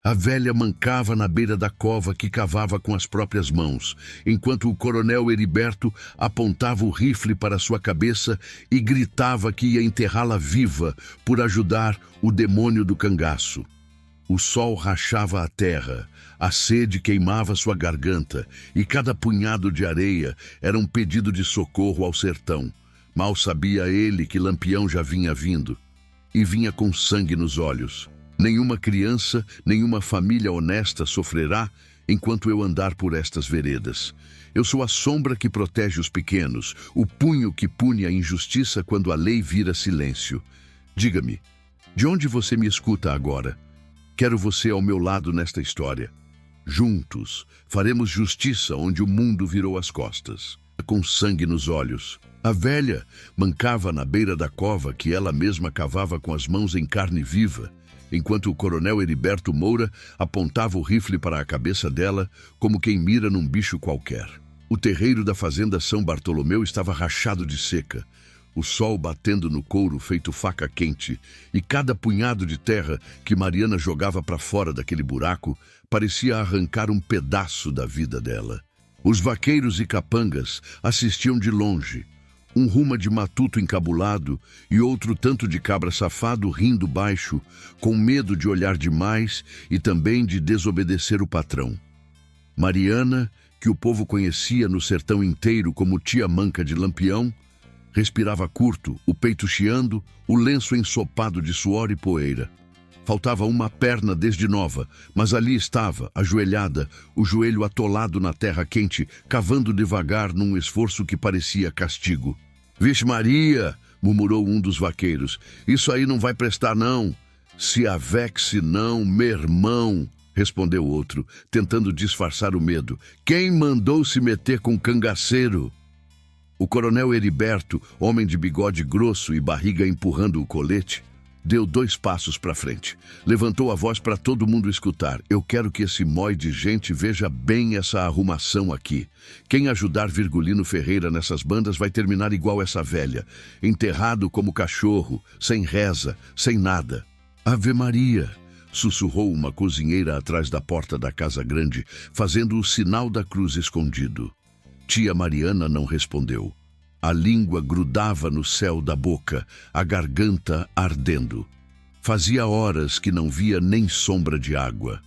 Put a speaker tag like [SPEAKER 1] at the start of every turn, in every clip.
[SPEAKER 1] A velha mancava na beira da cova que cavava com as próprias mãos, enquanto o coronel Heriberto apontava o rifle para sua cabeça e gritava que ia enterrá-la viva por ajudar o demônio do cangaço. O sol rachava a terra, a sede queimava sua garganta e cada punhado de areia era um pedido de socorro ao sertão. Mal sabia ele que Lampião já vinha vindo, e vinha com sangue nos olhos. Nenhuma criança, nenhuma família honesta sofrerá enquanto eu andar por estas veredas. Eu sou a sombra que protege os pequenos, o punho que pune a injustiça quando a lei vira silêncio. Diga-me, de onde você me escuta agora? Quero você ao meu lado nesta história. Juntos, faremos justiça onde o mundo virou as costas. Com sangue nos olhos. A velha mancava na beira da cova que ela mesma cavava com as mãos em carne viva, enquanto o coronel Heriberto Moura apontava o rifle para a cabeça dela como quem mira num bicho qualquer. O terreiro da fazenda São Bartolomeu estava rachado de seca, o sol batendo no couro feito faca quente, e cada punhado de terra que Mariana jogava para fora daquele buraco parecia arrancar um pedaço da vida dela. Os vaqueiros e capangas assistiam de longe, um ruma de matuto encabulado e outro tanto de cabra safado rindo baixo, com medo de olhar demais e também de desobedecer o patrão. Mariana, que o povo conhecia no sertão inteiro como tia manca de Lampião, respirava curto, o peito chiando, o lenço ensopado de suor e poeira. Faltava uma perna desde nova, mas ali estava, ajoelhada, o joelho atolado na terra quente, cavando devagar num esforço que parecia castigo. «Vixe Maria!» murmurou um dos vaqueiros. «Isso aí não vai prestar, não!» «Se avexe não, meu irmão!» respondeu outro, tentando disfarçar o medo. «Quem mandou se meter com cangaceiro?» O coronel Heriberto, homem de bigode grosso e barriga empurrando o colete, deu 2 passos para frente. Levantou a voz para todo mundo escutar. «Eu quero que esse mói de gente veja bem essa arrumação aqui. Quem ajudar Virgulino Ferreira nessas bandas vai terminar igual essa velha, enterrado como cachorro, sem reza, sem nada.» «Ave Maria!» sussurrou uma cozinheira atrás da porta da casa grande, fazendo o sinal da cruz escondido. Tia Mariana não respondeu. A língua grudava no céu da boca, a garganta ardendo. Fazia horas que não via nem sombra de água.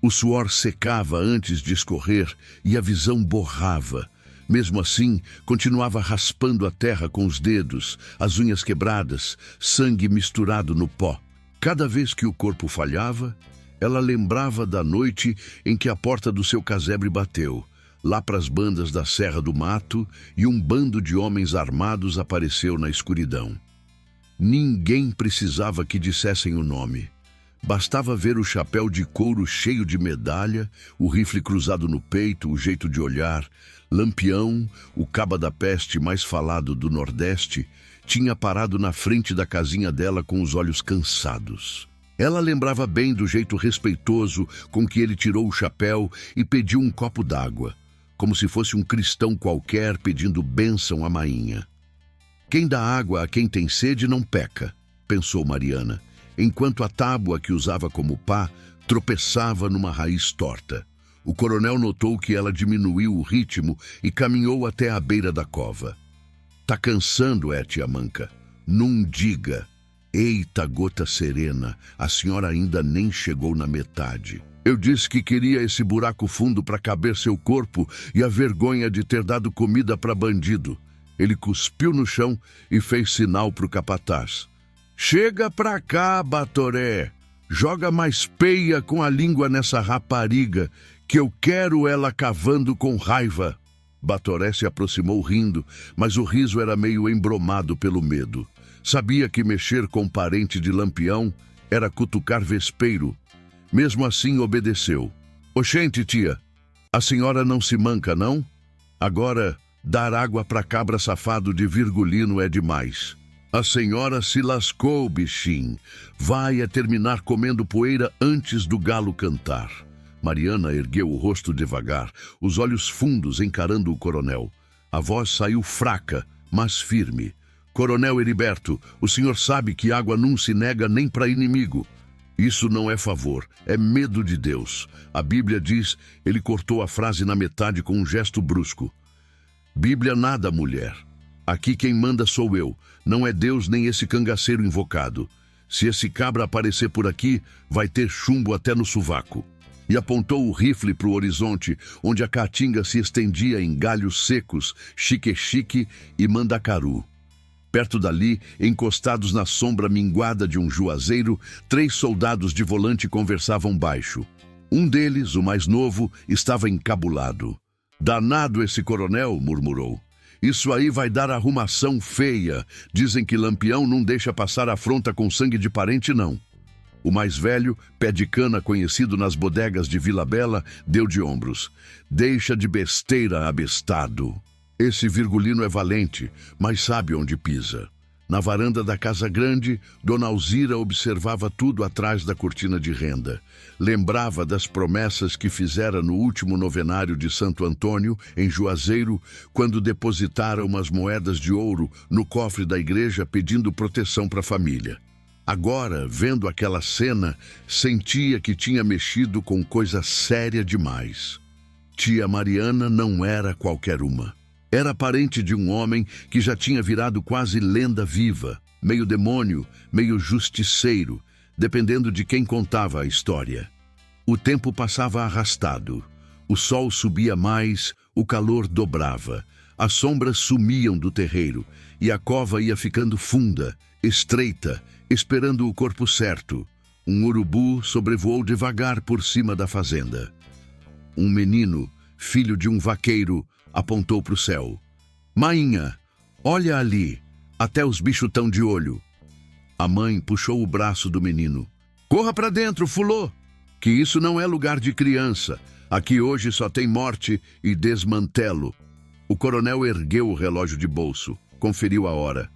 [SPEAKER 1] O suor secava antes de escorrer e a visão borrava. Mesmo assim, continuava raspando a terra com os dedos, as unhas quebradas, sangue misturado no pó. Cada vez que o corpo falhava, ela lembrava da noite em que a porta do seu casebre bateu, lá para as bandas da Serra do Mato, e um bando de homens armados apareceu na escuridão. Ninguém precisava que dissessem o nome. Bastava ver o chapéu de couro cheio de medalha, o rifle cruzado no peito, o jeito de olhar. Lampião, o caba da peste mais falado do Nordeste, tinha parado na frente da casinha dela com os olhos cansados. Ela lembrava bem do jeito respeitoso com que ele tirou o chapéu e pediu um copo d'água, como se fosse um cristão qualquer pedindo bênção à mainha. «Quem dá água a quem tem sede não peca», pensou Mariana, enquanto a tábua que usava como pá tropeçava numa raiz torta. O coronel notou que ela diminuiu o ritmo e caminhou até a beira da cova. «Tá cansando, tia manca? Não diga. Eita, gota serena, a senhora ainda nem chegou na metade. Eu disse que queria esse buraco fundo para caber seu corpo e a vergonha de ter dado comida para bandido.» Ele cuspiu no chão e fez sinal para o capataz. «Chega pra cá, Batoré. Joga mais peia com a língua nessa rapariga, que eu quero ela cavando com raiva.» Batoré se aproximou rindo, mas o riso era meio embromado pelo medo. Sabia que mexer com parente de Lampião era cutucar vespeiro. Mesmo assim, obedeceu. «Oxente, tia, a senhora não se manca, não? Agora, dar água pra cabra safado de Virgulino é demais. A senhora se lascou, bichinho. Vai terminar comendo poeira antes do galo cantar.» Mariana ergueu o rosto devagar, os olhos fundos encarando o coronel. A voz saiu fraca, mas firme. «Coronel Heriberto, o senhor sabe que água não se nega nem para inimigo. Isso não é favor, é medo de Deus. A Bíblia diz, ele cortou a frase na metade com um gesto brusco. Bíblia nada, mulher. Aqui quem manda sou eu, não é Deus nem esse cangaceiro invocado. Se esse cabra aparecer por aqui, vai ter chumbo até no sovaco. E apontou o rifle para o horizonte, onde a caatinga se estendia em galhos secos, xique-xique e mandacaru. Perto dali, encostados na sombra minguada de um juazeiro, 3 soldados de volante conversavam baixo. Um deles, o mais novo, estava encabulado. Danado esse coronel, murmurou. Isso aí vai dar arrumação feia. Dizem que Lampião não deixa passar afronta com sangue de parente, não. O mais velho, pé de cana conhecido nas bodegas de Vila Bela, deu de ombros. Deixa de besteira, abestado. Esse Virgulino é valente, mas sabe onde pisa. Na varanda da Casa Grande, Dona Alzira observava tudo atrás da cortina de renda. Lembrava das promessas que fizera no último novenário de Santo Antônio, em Juazeiro, quando depositara umas moedas de ouro no cofre da igreja pedindo proteção para a família. Agora, vendo aquela cena, sentia que tinha mexido com coisa séria demais. Tia Mariana não era qualquer uma. Era parente de um homem que já tinha virado quase lenda viva, meio demônio, meio justiceiro, dependendo de quem contava a história. O tempo passava arrastado. O sol subia mais, o calor dobrava. As sombras sumiam do terreiro e a cova ia ficando funda, estreita, esperando o corpo certo. Um urubu sobrevoou devagar por cima da fazenda. Um menino, filho de um vaqueiro, apontou para o céu. Mainha, olha ali, até os bichos tão de olho. A mãe puxou o braço do menino. Corra para dentro, fulô, que isso não é lugar de criança. Aqui hoje só tem morte e desmantelo. O coronel ergueu o relógio de bolso, conferiu a hora.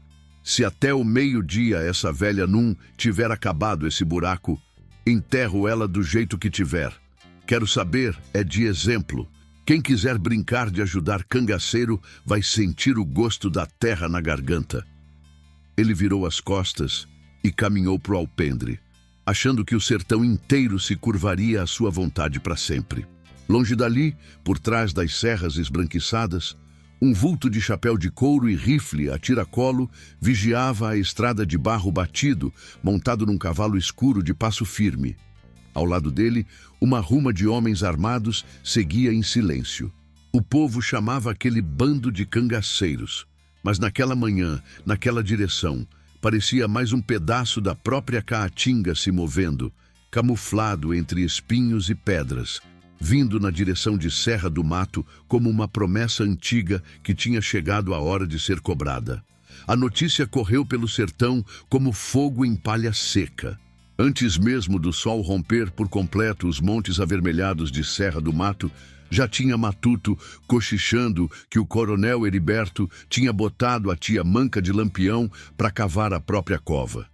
[SPEAKER 1] Se até o meio-dia essa velha não tiver acabado esse buraco, enterro ela do jeito que tiver. Quero saber, é de exemplo. Quem quiser brincar de ajudar cangaceiro vai sentir o gosto da terra na garganta. Ele virou as costas e caminhou para o alpendre, achando que o sertão inteiro se curvaria à sua vontade para sempre. Longe dali, por trás das serras esbranquiçadas, um vulto de chapéu de couro e rifle a tiracolo vigiava a estrada de barro batido, montado num cavalo escuro de passo firme. Ao lado dele, uma ruma de homens armados seguia em silêncio. O povo chamava aquele bando de cangaceiros, mas naquela manhã, naquela direção, parecia mais um pedaço da própria caatinga se movendo, camuflado entre espinhos e pedras, vindo na direção de Serra do Mato como uma promessa antiga que tinha chegado a hora de ser cobrada. A notícia correu pelo sertão como fogo em palha seca. Antes mesmo do sol romper por completo os montes avermelhados de Serra do Mato, já tinha matuto cochichando que o coronel Heriberto tinha botado a tia Manca de Lampião para cavar a própria cova.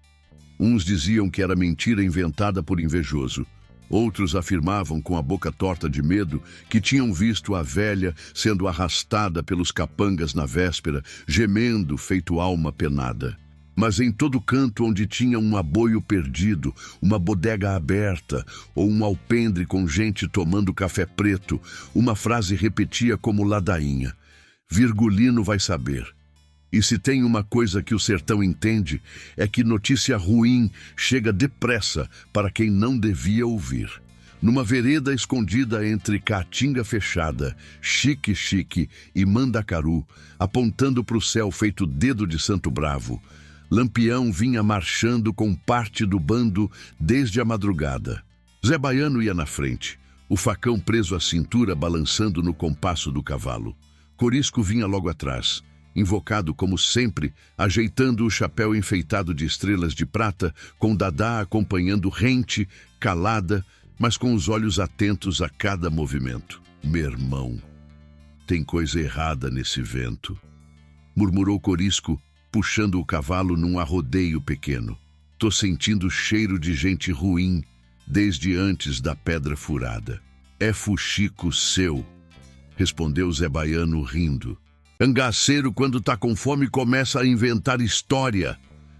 [SPEAKER 1] Uns diziam que era mentira inventada por invejoso. Outros afirmavam com a boca torta de medo que tinham visto a velha sendo arrastada pelos capangas na véspera, gemendo feito alma penada. Mas em todo canto onde tinha um aboio perdido, uma bodega aberta ou um alpendre com gente tomando café preto, uma frase repetia como ladainha: Virgulino vai saber. E se tem uma coisa que o sertão entende, é que notícia ruim chega depressa para quem não devia ouvir. Numa vereda escondida entre caatinga fechada, xique-xique e mandacaru, apontando para o céu feito dedo de santo bravo, Lampião vinha marchando com parte do bando desde a madrugada. Zé Baiano ia na frente, o facão preso à cintura balançando no compasso do cavalo. Corisco vinha logo atrás, invocado como sempre, ajeitando o chapéu enfeitado de estrelas de prata, com Dadá acompanhando rente, calada, mas com os olhos atentos a cada movimento. Meu irmão, tem coisa errada nesse vento, murmurou Corisco, puxando o cavalo num arrodeio pequeno. Tô sentindo cheiro de gente ruim desde antes da pedra furada. É fuxico seu, respondeu Zé Baiano rindo. Cangaceiro, quando tá com fome, começa a inventar história.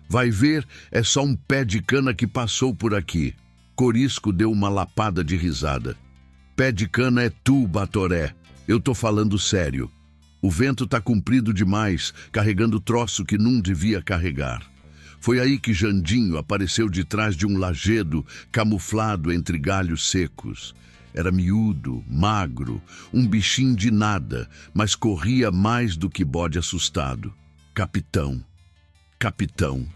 [SPEAKER 1] Vai ver, é só um pé de cana que passou por aqui. Corisco deu uma lapada de risada. Pé de cana é tu, Batoré. Eu tô falando sério. O vento tá comprido demais, carregando troço que não devia carregar. Foi aí que Jandinho apareceu de trás de um lajedo camuflado entre galhos secos. Era miúdo, magro, um bichinho de nada, mas corria mais do que bode assustado. Capitão, capitão,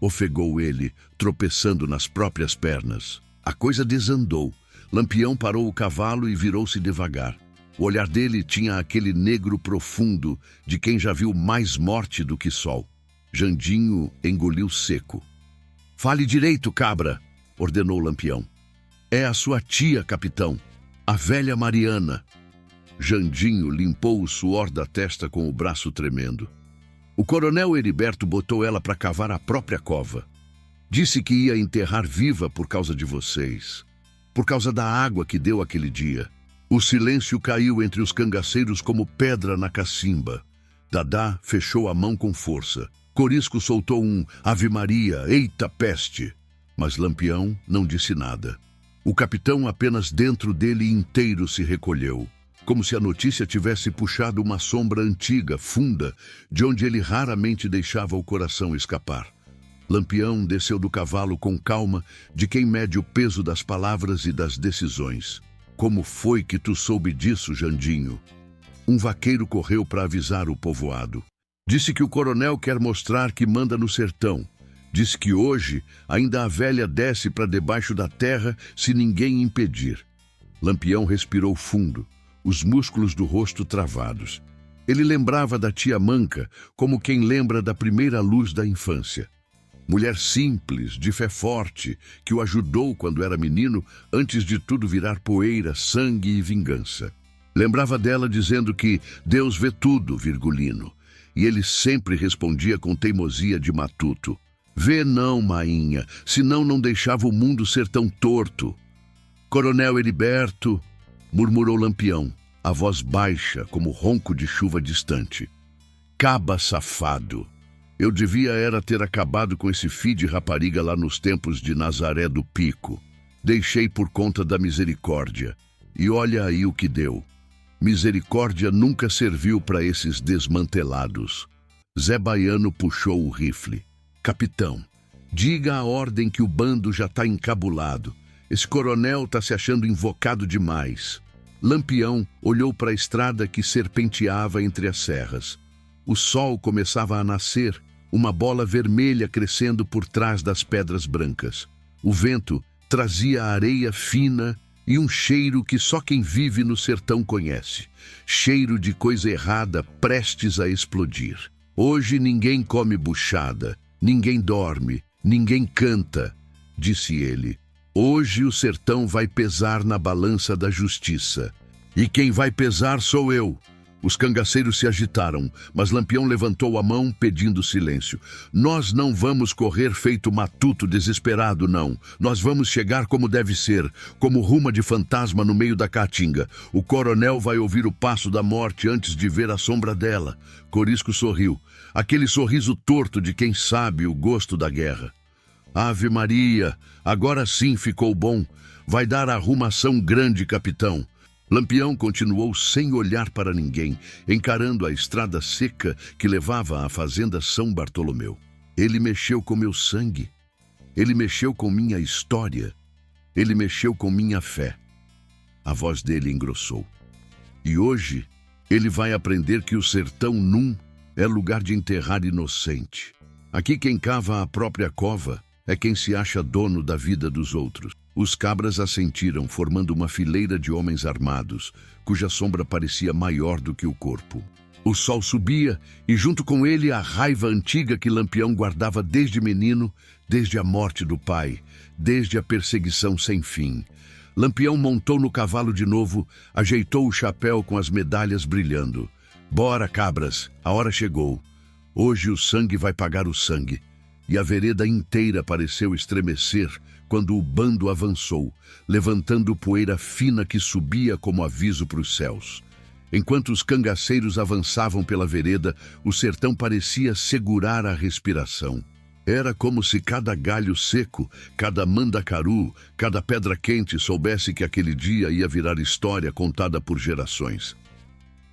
[SPEAKER 1] ofegou ele, tropeçando nas próprias pernas. A coisa desandou. Lampião parou o cavalo e virou-se devagar. O olhar dele tinha aquele negro profundo de quem já viu mais morte do que sol. Jandinho engoliu seco. Fale direito, cabra, ordenou Lampião. É a sua tia, capitão, a velha Mariana. Jandinho limpou o suor da testa com o braço tremendo. O coronel Heriberto botou ela para cavar a própria cova. Disse que ia enterrar viva por causa de vocês. Por causa da água que deu aquele dia. O silêncio caiu entre os cangaceiros como pedra na cacimba. Dadá fechou a mão com força. Corisco soltou um Ave Maria, eita peste! Mas Lampião não disse nada. O capitão apenas dentro dele inteiro se recolheu, como se a notícia tivesse puxado uma sombra antiga, funda, de onde ele raramente deixava o coração escapar. Lampião desceu do cavalo com calma de quem mede o peso das palavras e das decisões. Como foi que tu soube disso, Jandinho? Um vaqueiro correu para avisar o povoado. Disse que o coronel quer mostrar que manda no sertão. Diz que hoje ainda a velha desce para debaixo da terra se ninguém impedir. Lampião respirou fundo, os músculos do rosto travados. Ele lembrava da tia Manca como quem lembra da primeira luz da infância. Mulher simples, de fé forte, que o ajudou quando era menino, antes de tudo virar poeira, sangue e vingança. Lembrava dela dizendo que Deus vê tudo, Virgulino. E ele sempre respondia com teimosia de matuto. Vê não, mainha, senão não deixava o mundo ser tão torto. Coronel Heriberto, murmurou Lampião, a voz baixa como ronco de chuva distante. Caba safado. Eu devia era ter acabado com esse filho de rapariga lá nos tempos de Nazaré do Pico. Deixei por conta da misericórdia. E olha aí o que deu. Misericórdia nunca serviu para esses desmantelados. Zé Baiano puxou o rifle. Capitão, diga a ordem que o bando já está encabulado. Esse coronel está se achando invocado demais. Lampião olhou para a estrada que serpenteava entre as serras. O sol começava a nascer, uma bola vermelha crescendo por trás das pedras brancas. O vento trazia areia fina e um cheiro que só quem vive no sertão conhece. Cheiro de coisa errada prestes a explodir. Hoje ninguém come buchada, ninguém dorme, ninguém canta, disse ele. Hoje o sertão vai pesar na balança da justiça. E quem vai pesar sou eu. Os cangaceiros se agitaram, mas Lampião levantou a mão pedindo silêncio. Nós não vamos correr feito matuto desesperado, não. Nós vamos chegar como deve ser, como ruma de fantasma no meio da caatinga. O coronel vai ouvir o passo da morte antes de ver a sombra dela. Corisco sorriu, aquele sorriso torto de quem sabe o gosto da guerra. Ave Maria, agora sim ficou bom. Vai dar arrumação grande, capitão. Lampião continuou sem olhar para ninguém, encarando a estrada seca que levava à fazenda São Bartolomeu. Ele mexeu com meu sangue. Ele mexeu com minha história. Ele mexeu com minha fé. A voz dele engrossou. E hoje ele vai aprender que o sertão num é lugar de enterrar inocente. Aqui quem cava a própria cova é quem se acha dono da vida dos outros. Os cabras assentiram, formando uma fileira de homens armados, cuja sombra parecia maior do que o corpo. O sol subia, e junto com ele a raiva antiga que Lampião guardava desde menino, desde a morte do pai, desde a perseguição sem fim. Lampião montou no cavalo de novo, ajeitou o chapéu com as medalhas brilhando. Bora, cabras, a hora chegou. Hoje o sangue vai pagar o sangue. E a vereda inteira pareceu estremecer quando o bando avançou, levantando poeira fina que subia como aviso para os céus. Enquanto os cangaceiros avançavam pela vereda, o sertão parecia segurar a respiração. Era como se cada galho seco, cada mandacaru, cada pedra quente soubesse que aquele dia ia virar história contada por gerações.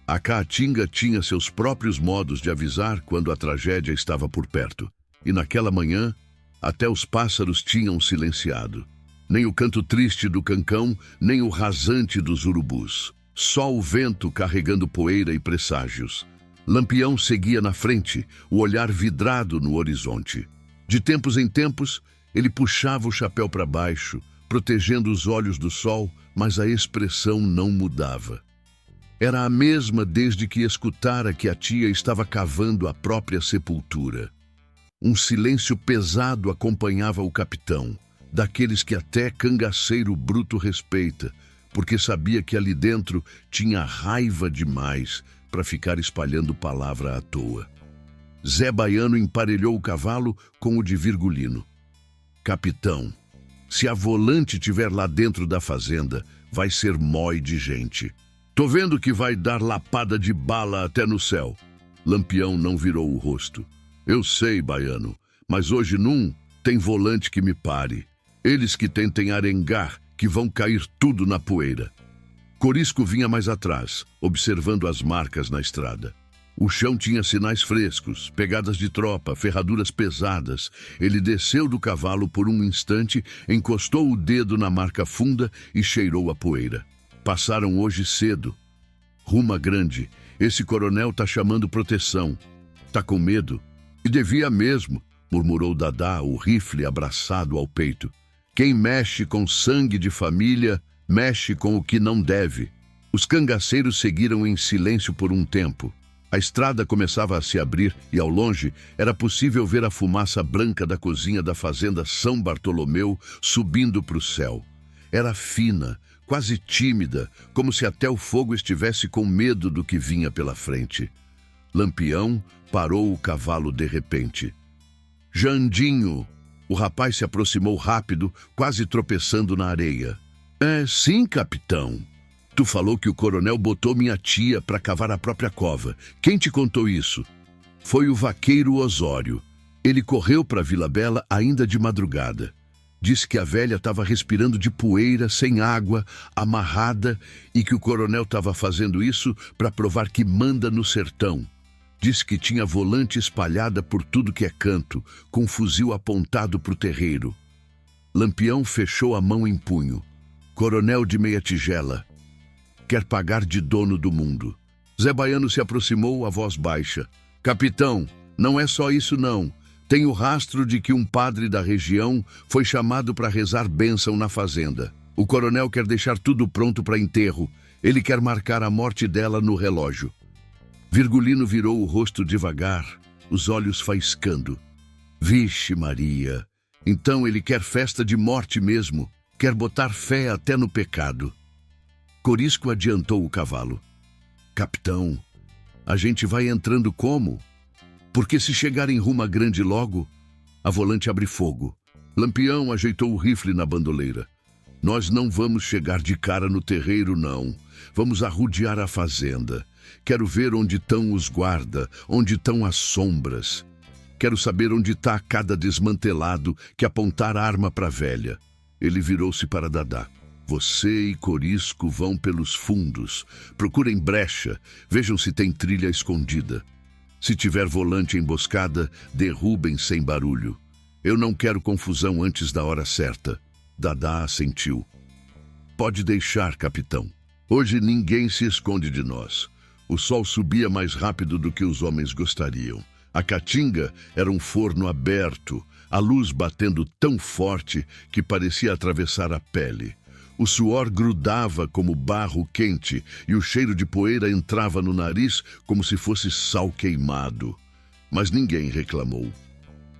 [SPEAKER 1] A Caatinga tinha seus próprios modos de avisar quando a tragédia estava por perto. E naquela manhã, até os pássaros tinham silenciado. Nem o canto triste do cancão, nem o rasante dos urubus. Só o vento carregando poeira e presságios. Lampião seguia na frente, o olhar vidrado no horizonte. De tempos em tempos, ele puxava o chapéu para baixo, protegendo os olhos do sol, mas a expressão não mudava. Era a mesma desde que escutara que a tia estava cavando a própria sepultura. Um silêncio pesado acompanhava o capitão, daqueles que até cangaceiro bruto respeita, porque sabia que ali dentro tinha raiva demais para ficar espalhando palavra à toa. Zé Baiano emparelhou o cavalo com o de Virgulino. Capitão, se a volante tiver lá dentro da fazenda, vai ser mói de gente. Tô vendo que vai dar lapada de bala até no céu. Lampião não virou o rosto. Eu sei, Baiano, mas hoje não tem volante que me pare. Eles que tentem arengar, que vão cair tudo na poeira. Corisco vinha mais atrás, observando as marcas na estrada. O chão tinha sinais frescos, pegadas de tropa, ferraduras pesadas. Ele desceu do cavalo por um instante, encostou o dedo na marca funda e cheirou a poeira. Passaram hoje cedo. Ruma Grande, esse coronel tá chamando proteção. Tá com medo? E devia mesmo, murmurou Dadá, o rifle abraçado ao peito. Quem mexe com sangue de família, mexe com o que não deve. Os cangaceiros seguiram em silêncio por um tempo. A estrada começava a se abrir e, ao longe, era possível ver a fumaça branca da cozinha da fazenda São Bartolomeu subindo para o céu. Era fina, quase tímida, como se até o fogo estivesse com medo do que vinha pela frente. Lampião parou o cavalo de repente. Jandinho! O rapaz se aproximou rápido, quase tropeçando na areia. É, sim, capitão. Tu falou que o coronel botou minha tia para cavar a própria cova. Quem te contou isso? Foi o vaqueiro Osório. Ele correu para Vila Bela ainda de madrugada. Disse que a velha estava respirando de poeira, sem água, amarrada, e que o coronel estava fazendo isso para provar que manda no sertão. Disse que tinha volante espalhada por tudo que é canto, com um fuzil apontado para o terreiro. Lampião fechou a mão em punho. Coronel de meia tigela. Quer pagar de dono do mundo. Zé Baiano se aproximou, a voz baixa. Capitão, não é só isso não. Tem o rastro de que um padre da região foi chamado para rezar bênção na fazenda. O coronel quer deixar tudo pronto para enterro. Ele quer marcar a morte dela no relógio. Virgulino virou o rosto devagar, os olhos faiscando. Vixe Maria, então ele quer festa de morte mesmo. Quer botar fé até no pecado. Corisco adiantou o cavalo. Capitão, a gente vai entrando como? Porque se chegar em Ruma Grande logo, a volante abre fogo. Lampião ajeitou o rifle na bandoleira. Nós não vamos chegar de cara no terreiro, não. Vamos arrodear a fazenda. Quero ver onde estão os guarda, onde estão as sombras. Quero saber onde está cada desmantelado que apontar a arma para a velha. Ele virou-se para Dadá. Você e Corisco vão pelos fundos. Procurem brecha. Vejam se tem trilha escondida. Se tiver volante emboscada, derrubem sem barulho. Eu não quero confusão antes da hora certa. Dadá assentiu. Pode deixar, capitão. Hoje ninguém se esconde de nós. O sol subia mais rápido do que os homens gostariam. A caatinga era um forno aberto, a luz batendo tão forte que parecia atravessar a pele. O suor grudava como barro quente e o cheiro de poeira entrava no nariz como se fosse sal queimado. Mas ninguém reclamou.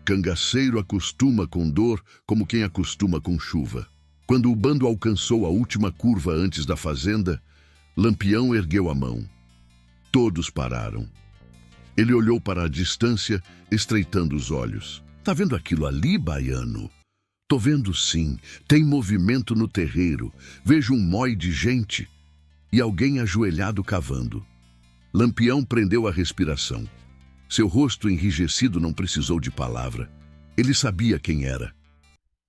[SPEAKER 1] Cangaceiro acostuma com dor como quem acostuma com chuva. Quando o bando alcançou a última curva antes da fazenda, Lampião ergueu a mão. Todos pararam. Ele olhou para a distância, estreitando os olhos. Tá vendo aquilo ali, Baiano? Tô vendo sim, tem movimento no terreiro, vejo um mói de gente e alguém ajoelhado cavando. Lampião prendeu a respiração. Seu rosto enrijecido não precisou de palavra. Ele sabia quem era.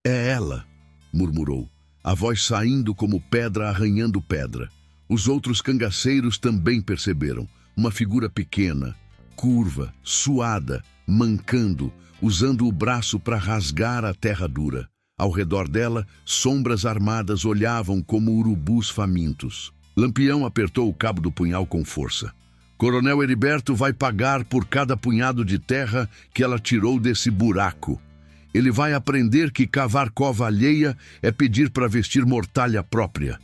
[SPEAKER 1] É ela, murmurou, a voz saindo como pedra arranhando pedra. Os outros cangaceiros também perceberam. Uma figura pequena, curva, suada, mancando, usando o braço para rasgar a terra dura. Ao redor dela, sombras armadas olhavam como urubus famintos. Lampião apertou o cabo do punhal com força. Coronel Heriberto vai pagar por cada punhado de terra que ela tirou desse buraco. Ele vai aprender que cavar cova alheia é pedir para vestir mortalha própria.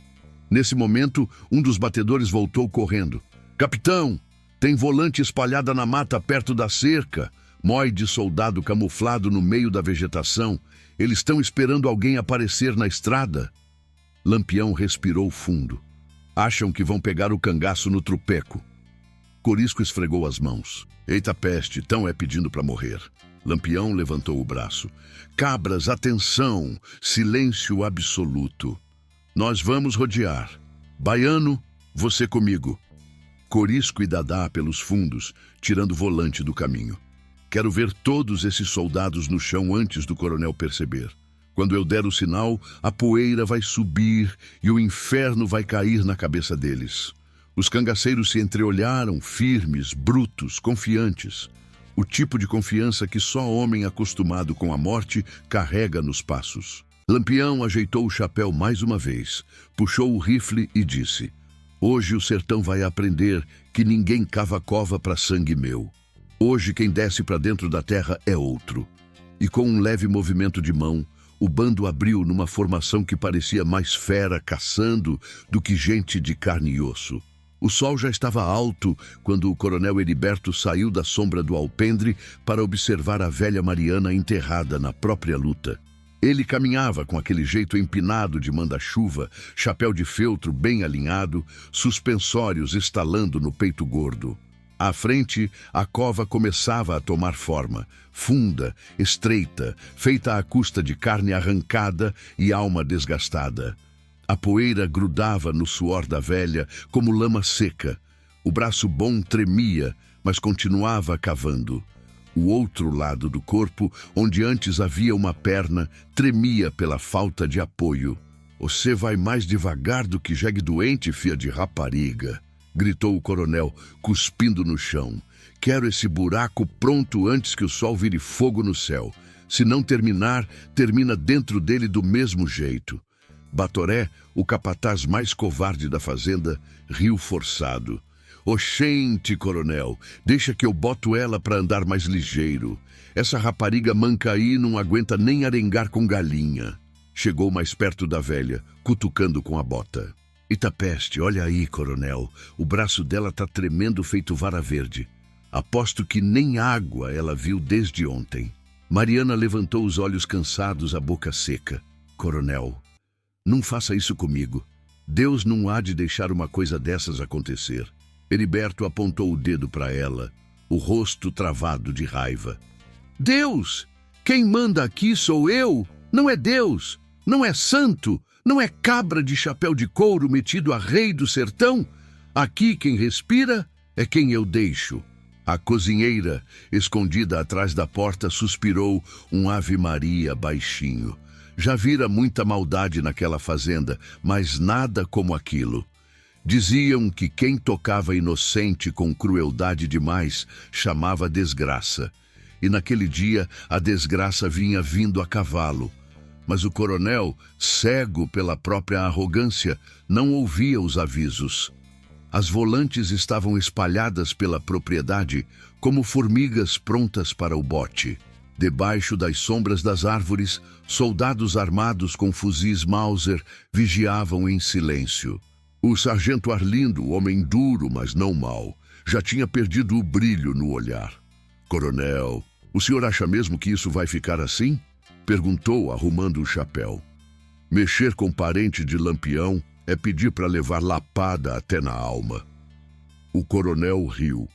[SPEAKER 1] Nesse momento, um dos batedores voltou correndo. Capitão, tem volante espalhada na mata perto da cerca. Mói de soldado camuflado no meio da vegetação. Eles estão esperando alguém aparecer na estrada. Lampião respirou fundo. Acham que vão pegar o cangaço no trupeco. Corisco esfregou as mãos. Eita peste, tão é pedindo para morrer. Lampião levantou o braço. Cabras, atenção! Silêncio absoluto. Nós vamos rodear. Baiano, você comigo. Corisco e Dadá pelos fundos, tirando o volante do caminho. Quero ver todos esses soldados no chão antes do coronel perceber. Quando eu der o sinal, a poeira vai subir e o inferno vai cair na cabeça deles. Os cangaceiros se entreolharam, firmes, brutos, confiantes. O tipo de confiança que só homem acostumado com a morte carrega nos passos. Lampião ajeitou o chapéu mais uma vez, puxou o rifle e disse: hoje o sertão vai aprender que ninguém cava cova para sangue meu. Hoje quem desce para dentro da terra é outro. E com um leve movimento de mão, o bando abriu numa formação que parecia mais fera caçando do que gente de carne e osso. O sol já estava alto quando o coronel Heriberto saiu da sombra do alpendre para observar a velha Mariana enterrada na própria luta. Ele caminhava com aquele jeito empinado de manda-chuva, chapéu de feltro bem alinhado, suspensórios estalando no peito gordo. À frente, a cova começava a tomar forma, funda, estreita, feita à custa de carne arrancada e alma desgastada. A poeira grudava no suor da velha como lama seca. O braço bom tremia, mas continuava cavando. O outro lado do corpo, onde antes havia uma perna, tremia pela falta de apoio. Você vai mais devagar do que jegue doente, fia de rapariga, gritou o coronel, cuspindo no chão. Quero esse buraco pronto antes que o sol vire fogo no céu. Se não terminar, termina dentro dele do mesmo jeito. Batoré, o capataz mais covarde da fazenda, riu forçado. Oxente, coronel, deixa que eu boto ela para andar mais ligeiro. Essa rapariga manca aí não aguenta nem arengar com galinha. Chegou mais perto da velha, cutucando com a bota. Eita peste, olha aí, coronel. O braço dela tá tremendo feito vara verde. Aposto que nem água ela viu desde ontem. Mariana levantou os olhos cansados, a boca seca. Coronel, não faça isso comigo. Deus não há de deixar uma coisa dessas acontecer. Heriberto apontou o dedo para ela, o rosto travado de raiva. Deus! Quem manda aqui sou eu! Não é Deus! Não é santo! Não é cabra de chapéu de couro metido a rei do sertão? Aqui quem respira é quem eu deixo. A cozinheira, escondida atrás da porta, suspirou um Ave Maria baixinho. Já vira muita maldade naquela fazenda, mas nada como aquilo. Diziam que quem tocava inocente com crueldade demais chamava desgraça. E naquele dia a desgraça vinha vindo a cavalo. Mas o coronel, cego pela própria arrogância, não ouvia os avisos. As volantes estavam espalhadas pela propriedade como formigas prontas para o bote. Debaixo das sombras das árvores, soldados armados com fuzis Mauser vigiavam em silêncio. O sargento Arlindo, homem duro, mas não mau, já tinha perdido o brilho no olhar. Coronel, o senhor acha mesmo que isso vai ficar assim? Perguntou, arrumando o chapéu. Mexer com parente de Lampião é pedir para levar lapada até na alma. O coronel riu.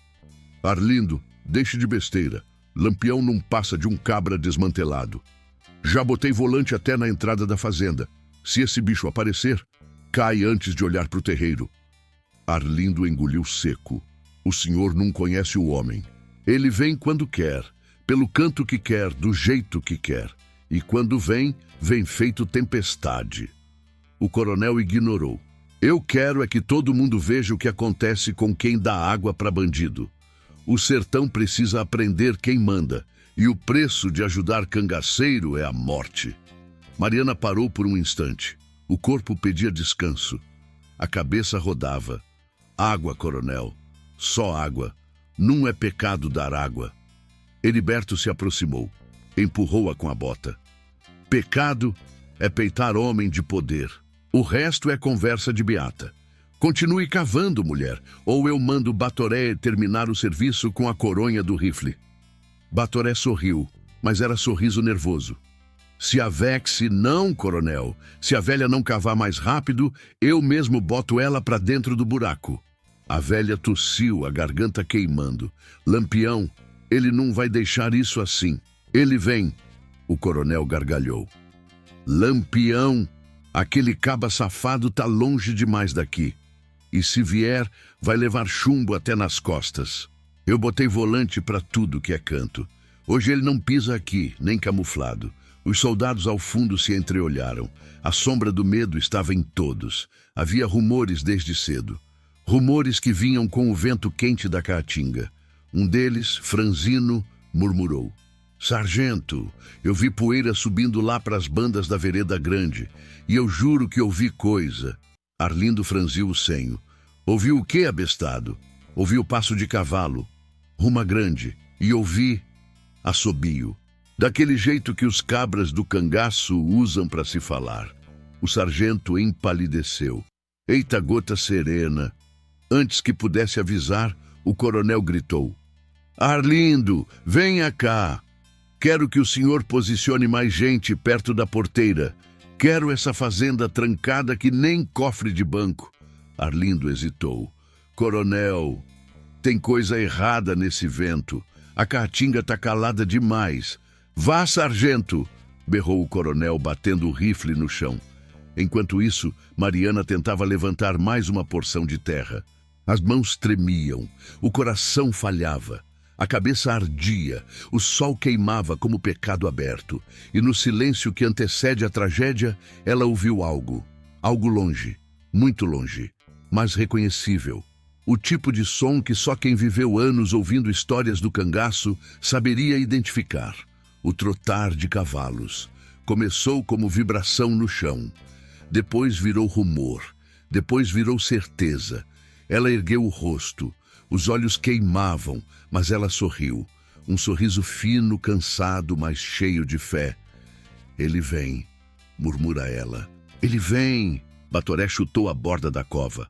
[SPEAKER 1] Arlindo, deixe de besteira. Lampião não passa de um cabra desmantelado. Já botei volante até na entrada da fazenda. Se esse bicho aparecer, cai antes de olhar para o terreiro. Arlindo engoliu seco. O senhor não conhece o homem. Ele vem quando quer, pelo canto que quer, do jeito que quer. E quando vem, vem feito tempestade. O coronel ignorou. Eu quero é que todo mundo veja o que acontece com quem dá água para bandido. O sertão precisa aprender quem manda, e o preço de ajudar cangaceiro é a morte. Mariana parou por um instante. O corpo pedia descanso. A cabeça rodava. Água, coronel. Só água. Não é pecado dar água. Heriberto se aproximou. Empurrou-a com a bota. Pecado é peitar homem de poder. O resto é conversa de beata. Continue cavando, mulher, ou eu mando Batoré terminar o serviço com a coronha do rifle. Batoré sorriu, mas era sorriso nervoso. Se a Vexe não, coronel, se a velha não cavar mais rápido, eu mesmo boto ela para dentro do buraco. A velha tossiu, a garganta queimando. Lampião, ele não vai deixar isso assim. Ele vem. O coronel gargalhou. Lampião, aquele caba safado tá longe demais daqui. E se vier, vai levar chumbo até nas costas. Eu botei volante para tudo que é canto. Hoje ele não pisa aqui, nem camuflado. Os soldados ao fundo se entreolharam. A sombra do medo estava em todos. Havia rumores desde cedo. Rumores que vinham com o vento quente da caatinga. Um deles, franzino, murmurou. Sargento, eu vi poeira subindo lá para as bandas da Vereda Grande. E eu juro que ouvi coisa. Arlindo franziu o senho. Ouviu o quê, abestado? Ouvi o passo de cavalo. Ruma grande. E ouvi assobio. Daquele jeito que os cabras do cangaço usam para se falar. O sargento empalideceu. Eita gota serena. Antes que pudesse avisar, o coronel gritou. Arlindo, venha cá. Quero que o senhor posicione mais gente perto da porteira. Quero essa fazenda trancada que nem cofre de banco. Arlindo hesitou. Coronel, tem coisa errada nesse vento. A caatinga tá calada demais. Vá, sargento! Berrou o coronel, batendo o rifle no chão. Enquanto isso, Mariana tentava levantar mais uma porção de terra. As mãos tremiam, o coração falhava. A cabeça ardia, o sol queimava como pecado aberto. E no silêncio que antecede a tragédia, ela ouviu algo. Algo longe, muito longe, mas reconhecível. O tipo de som que só quem viveu anos ouvindo histórias do cangaço saberia identificar. O trotar de cavalos. Começou como vibração no chão. Depois virou rumor. Depois virou certeza. Ela ergueu o rosto. Os olhos queimavam, mas ela sorriu. Um sorriso fino, cansado, mas cheio de fé. Ele vem, murmura ela. Ele vem! Batoré chutou a borda da cova.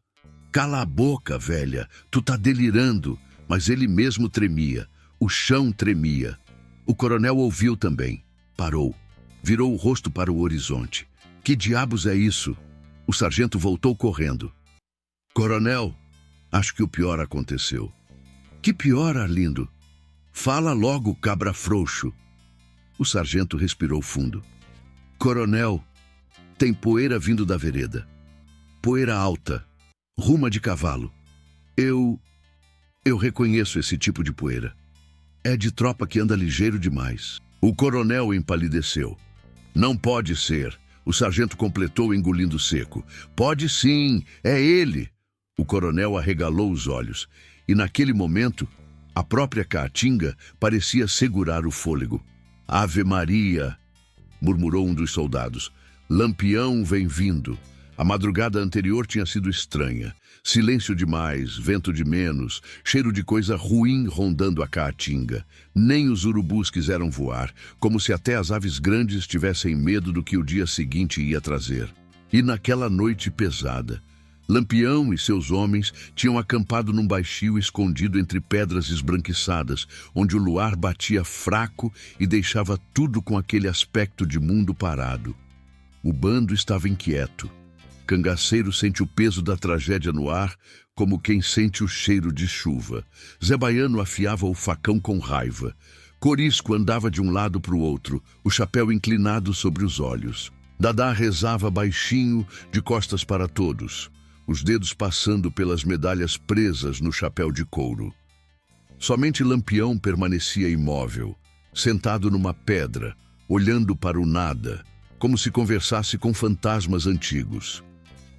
[SPEAKER 1] Cala a boca, velha. Tu tá delirando. Mas ele mesmo tremia. O chão tremia. O coronel ouviu também. Parou. Virou o rosto para o horizonte. Que diabos é isso? O sargento voltou correndo. Coronel, acho que o pior aconteceu. Que pior, Arlindo? Fala logo, cabra frouxo. O sargento respirou fundo. Coronel, tem poeira vindo da vereda. Poeira alta. Ruma de cavalo. Eu reconheço esse tipo de poeira. É de tropa que anda ligeiro demais. O coronel empalideceu. Não pode ser. O sargento completou engolindo seco. Pode sim, é ele. O coronel arregalou os olhos. E naquele momento, a própria caatinga parecia segurar o fôlego. Ave Maria, murmurou um dos soldados. Lampião vem vindo. A madrugada anterior tinha sido estranha. Silêncio demais, vento de menos, cheiro de coisa ruim rondando a caatinga. Nem os urubus quiseram voar, como se até as aves grandes tivessem medo do que o dia seguinte ia trazer. E naquela noite pesada, Lampião e seus homens tinham acampado num baixio escondido entre pedras esbranquiçadas, onde o luar batia fraco e deixava tudo com aquele aspecto de mundo parado. O bando estava inquieto. Cangaceiro sente o peso da tragédia no ar, como quem sente o cheiro de chuva. Zé Baiano afiava o facão com raiva. Corisco andava de um lado para o outro, o chapéu inclinado sobre os olhos. Dadá rezava baixinho, de costas para todos, os dedos passando pelas medalhas presas no chapéu de couro. Somente Lampião permanecia imóvel, sentado numa pedra, olhando para o nada, como se conversasse com fantasmas antigos.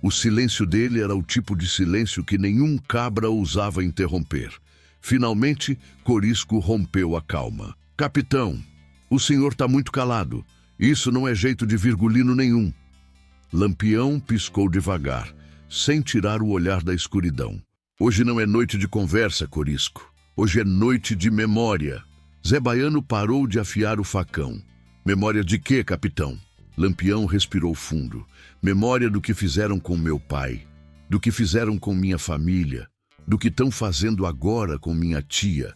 [SPEAKER 1] O silêncio dele era o tipo de silêncio que nenhum cabra ousava interromper. Finalmente, Corisco rompeu a calma. Capitão, o senhor está muito calado. Isso não é jeito de Virgulino nenhum. Lampião piscou devagar, sem tirar o olhar da escuridão. Hoje não é noite de conversa, Corisco. Hoje é noite de memória. Zé Baiano parou de afiar o facão. Memória de quê, capitão? Lampião respirou fundo. Memória do que fizeram com meu pai, do que fizeram com minha família, do que estão fazendo agora com minha tia.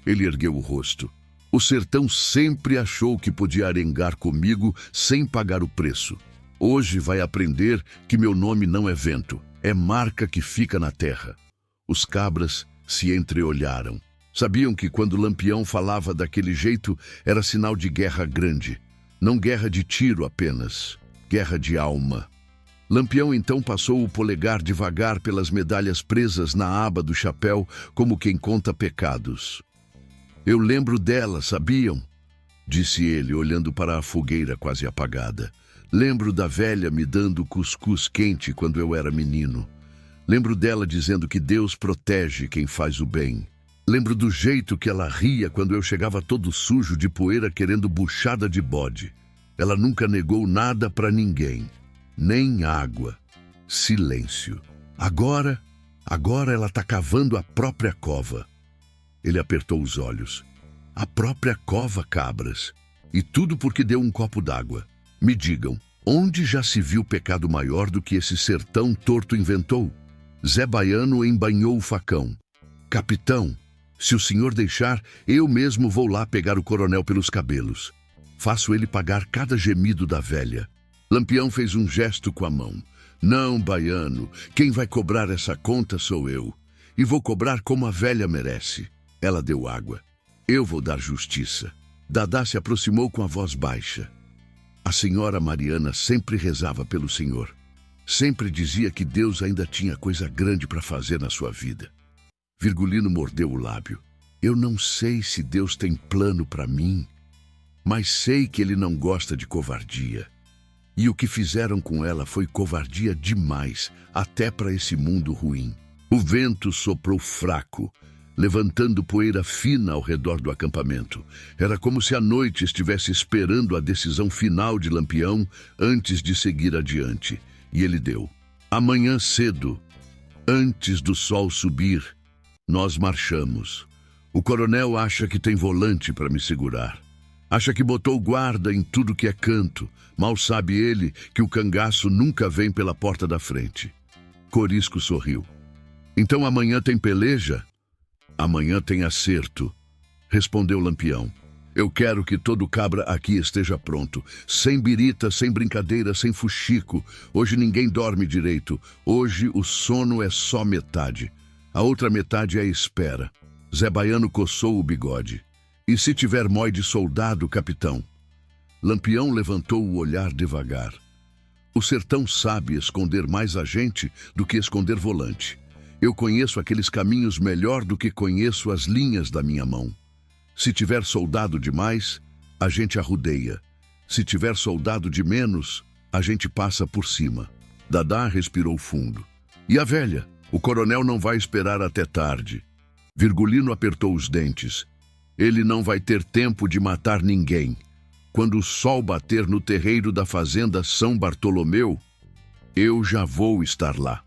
[SPEAKER 1] Ele ergueu o rosto. O sertão sempre achou que podia arengar comigo sem pagar o preço. Hoje vai aprender que meu nome não é vento, é marca que fica na terra. Os cabras se entreolharam. Sabiam que quando Lampião falava daquele jeito era sinal de guerra grande. Não guerra de tiro apenas, guerra de alma. Lampião então passou o polegar devagar pelas medalhas presas na aba do chapéu, como quem conta pecados. Eu lembro dela, sabiam? Disse ele, olhando para a fogueira quase apagada. Lembro da velha me dando cuscuz quente quando eu era menino. Lembro dela dizendo que Deus protege quem faz o bem. Lembro do jeito que ela ria quando eu chegava todo sujo de poeira querendo buchada de bode. Ela nunca negou nada para ninguém, nem água. Silêncio. Agora ela está cavando a própria cova. Ele apertou os olhos. A própria cova, cabras. E tudo porque deu um copo d'água. Me digam, onde já se viu pecado maior do que esse sertão torto inventou? Zé Baiano embainhou o facão. Capitão, se o senhor deixar, eu mesmo vou lá pegar o coronel pelos cabelos. Faço ele pagar cada gemido da velha. Lampião fez um gesto com a mão. Não, Baiano, quem vai cobrar essa conta sou eu. E vou cobrar como a velha merece. Ela deu água. Eu vou dar justiça. Dadá se aproximou com a voz baixa. A senhora Mariana sempre rezava pelo senhor. Sempre dizia que Deus ainda tinha coisa grande para fazer na sua vida. Virgulino mordeu o lábio. Eu não sei se Deus tem plano para mim, mas sei que ele não gosta de covardia. E o que fizeram com ela foi covardia demais, até para esse mundo ruim. O vento soprou fraco, levantando poeira fina ao redor do acampamento. Era como se a noite estivesse esperando a decisão final de Lampião antes de seguir adiante. E ele deu. Amanhã cedo, antes do sol subir, nós marchamos. O coronel acha que tem volante para me segurar. Acha que botou guarda em tudo que é canto. Mal sabe ele que o cangaço nunca vem pela porta da frente. Corisco sorriu. Então amanhã tem peleja? Amanhã tem acerto, respondeu Lampião. Eu quero que todo cabra aqui esteja pronto. Sem birita, sem brincadeira, sem fuxico. Hoje ninguém dorme direito. Hoje o sono é só metade. A outra metade é a espera. Zé Baiano coçou o bigode. E se tiver mói de soldado, capitão? Lampião levantou o olhar devagar. O sertão sabe esconder mais a gente do que esconder volante. Eu conheço aqueles caminhos melhor do que conheço as linhas da minha mão. Se tiver soldado demais, a gente arrudeia. Se tiver soldado de menos, a gente passa por cima. Dadá respirou fundo. E a velha? O coronel não vai esperar até tarde. Virgulino apertou os dentes. Ele não vai ter tempo de matar ninguém. Quando o sol bater no terreiro da fazenda São Bartolomeu, eu já vou estar lá.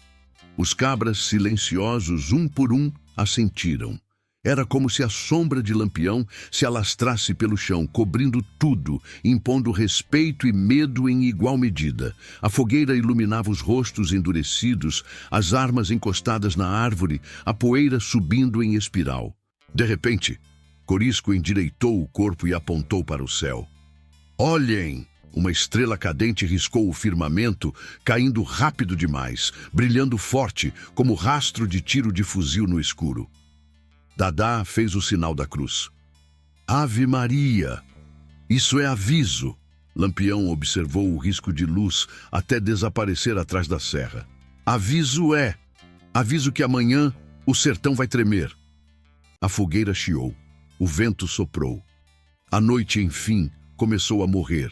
[SPEAKER 1] Os cabras silenciosos, um por um, assentiram. Era como se a sombra de Lampião se alastrasse pelo chão, cobrindo tudo, impondo respeito e medo em igual medida. A fogueira iluminava os rostos endurecidos, as armas encostadas na árvore, a poeira subindo em espiral. De repente, Corisco endireitou o corpo e apontou para o céu. Olhem! Uma estrela cadente riscou o firmamento, caindo rápido demais, brilhando forte, como rastro de tiro de fuzil no escuro. Dadá fez o sinal da cruz. Ave Maria! Isso é aviso! Lampião observou o risco de luz até desaparecer atrás da serra. Aviso é! Aviso que amanhã o sertão vai tremer. A fogueira chiou. O vento soprou. A noite, enfim, começou a morrer,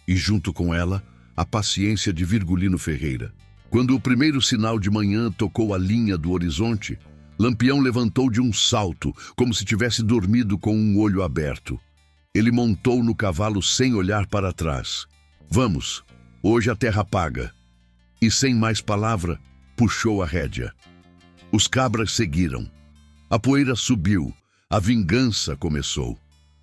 [SPEAKER 1] e junto com ela, a paciência de Virgulino Ferreira. Quando o primeiro sinal de manhã tocou a linha do horizonte, Lampião levantou de um salto, como se tivesse dormido com um olho aberto. Ele montou no cavalo sem olhar para trás. Vamos, hoje a terra paga. E sem mais palavra, puxou a rédea. Os cabras seguiram. A poeira subiu, a vingança começou.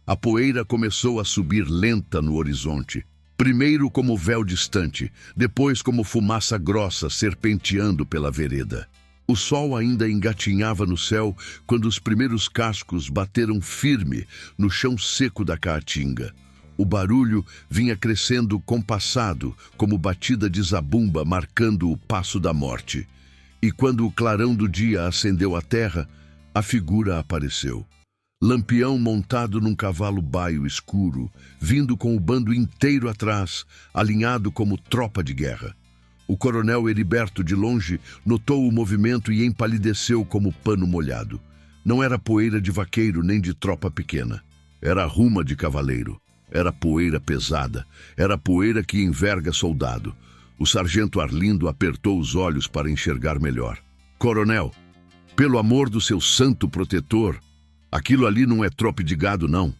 [SPEAKER 1] A poeira começou a subir lenta no horizonte. Primeiro como véu distante, depois como fumaça grossa serpenteando pela vereda. O sol ainda engatinhava no céu quando os primeiros cascos bateram firme no chão seco da caatinga. O barulho vinha crescendo compassado, como batida de zabumba marcando o passo da morte. E quando o clarão do dia acendeu a terra, a figura apareceu. Lampião montado num cavalo baio escuro, vindo com o bando inteiro atrás, alinhado como tropa de guerra. O coronel Heriberto, de longe, notou o movimento e empalideceu como pano molhado. Não era poeira de vaqueiro nem de tropa pequena. Era ruma de cavaleiro. Era poeira pesada. Era poeira que enverga soldado. O sargento Arlindo apertou os olhos para enxergar melhor. Coronel, pelo amor do seu santo protetor, aquilo ali não é trope de gado, não.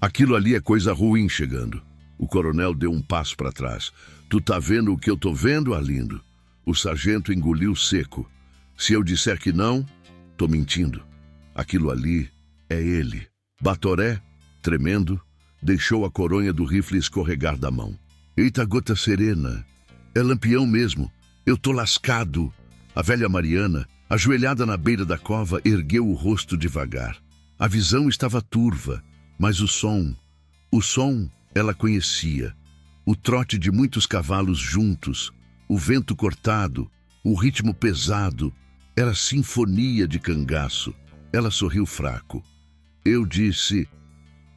[SPEAKER 1] Aquilo ali é coisa ruim chegando. O coronel deu um passo para trás. Tu tá vendo o que eu tô vendo, Arlindo? O sargento engoliu seco. Se eu disser que não, tô mentindo. Aquilo ali é ele. Batoré, tremendo, deixou a coronha do rifle escorregar da mão. Eita gota serena, é Lampião mesmo. Eu tô lascado. A velha Mariana, ajoelhada na beira da cova, ergueu o rosto devagar. A visão estava turva, mas o som ela conhecia. O trote de muitos cavalos juntos, o vento cortado, o ritmo pesado, era sinfonia de cangaço. Ela sorriu fraco. Eu disse,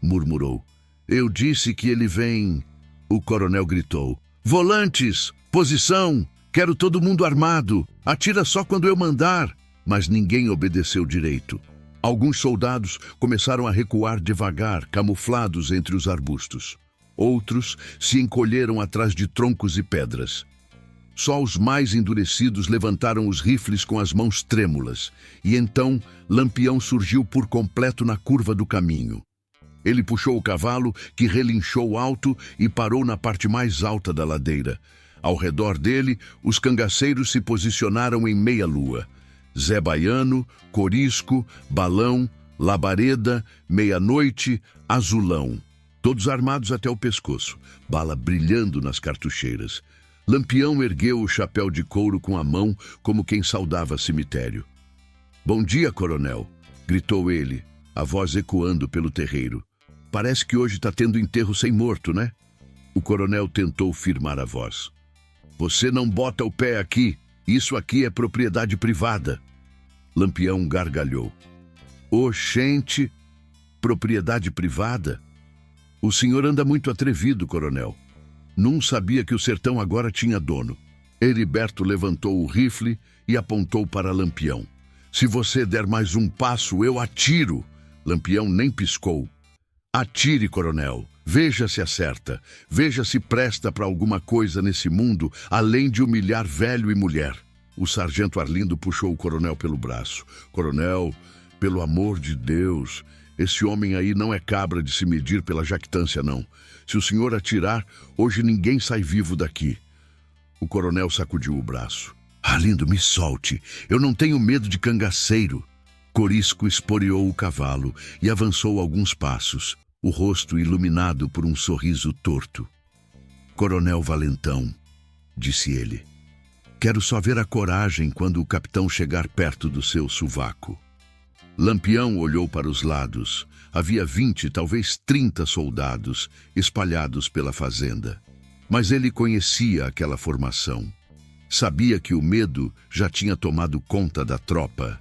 [SPEAKER 1] murmurou. Eu disse que ele vem. O coronel gritou. Volantes, posição, quero todo mundo armado. Atira só quando eu mandar. Mas ninguém obedeceu direito. Alguns soldados começaram a recuar devagar, camuflados entre os arbustos. Outros se encolheram atrás de troncos e pedras. Só os mais endurecidos levantaram os rifles com as mãos trêmulas, e então Lampião surgiu por completo na curva do caminho. Ele puxou o cavalo, que relinchou alto e parou na parte mais alta da ladeira. Ao redor dele, os cangaceiros se posicionaram em meia-lua. Zé Baiano, Corisco, Balão, Labareda, Meia-Noite, Azulão. Todos armados até o pescoço, bala brilhando nas cartucheiras. Lampião ergueu o chapéu de couro com a mão, como quem saudava cemitério. Bom dia, coronel, gritou ele, a voz ecoando pelo terreiro. Parece que hoje está tendo enterro sem morto, né? O coronel tentou firmar a voz. Você não bota o pé aqui, isso aqui é propriedade privada. Lampião gargalhou. Oxente, propriedade privada? O senhor anda muito atrevido, coronel. Não sabia que o sertão agora tinha dono. Heriberto levantou o rifle e apontou para Lampião. Se você der mais um passo, eu atiro. Lampião nem piscou. Atire, coronel. Veja se acerta. Veja se presta para alguma coisa nesse mundo, além de humilhar velho e mulher. O sargento Arlindo puxou o coronel pelo braço. Coronel, pelo amor de Deus, esse homem aí não é cabra de se medir pela jactância, não. Se o senhor atirar, hoje ninguém sai vivo daqui. O coronel sacudiu o braço. Arlindo, me solte. Eu não tenho medo de cangaceiro. Corisco esporeou o cavalo e avançou alguns passos, o rosto iluminado por um sorriso torto. Coronel Valentão, disse ele. Quero só ver a coragem quando o capitão chegar perto do seu sovaco. Lampião olhou para os lados. Havia 20, talvez 30 soldados espalhados pela fazenda. Mas ele conhecia aquela formação. Sabia que o medo já tinha tomado conta da tropa.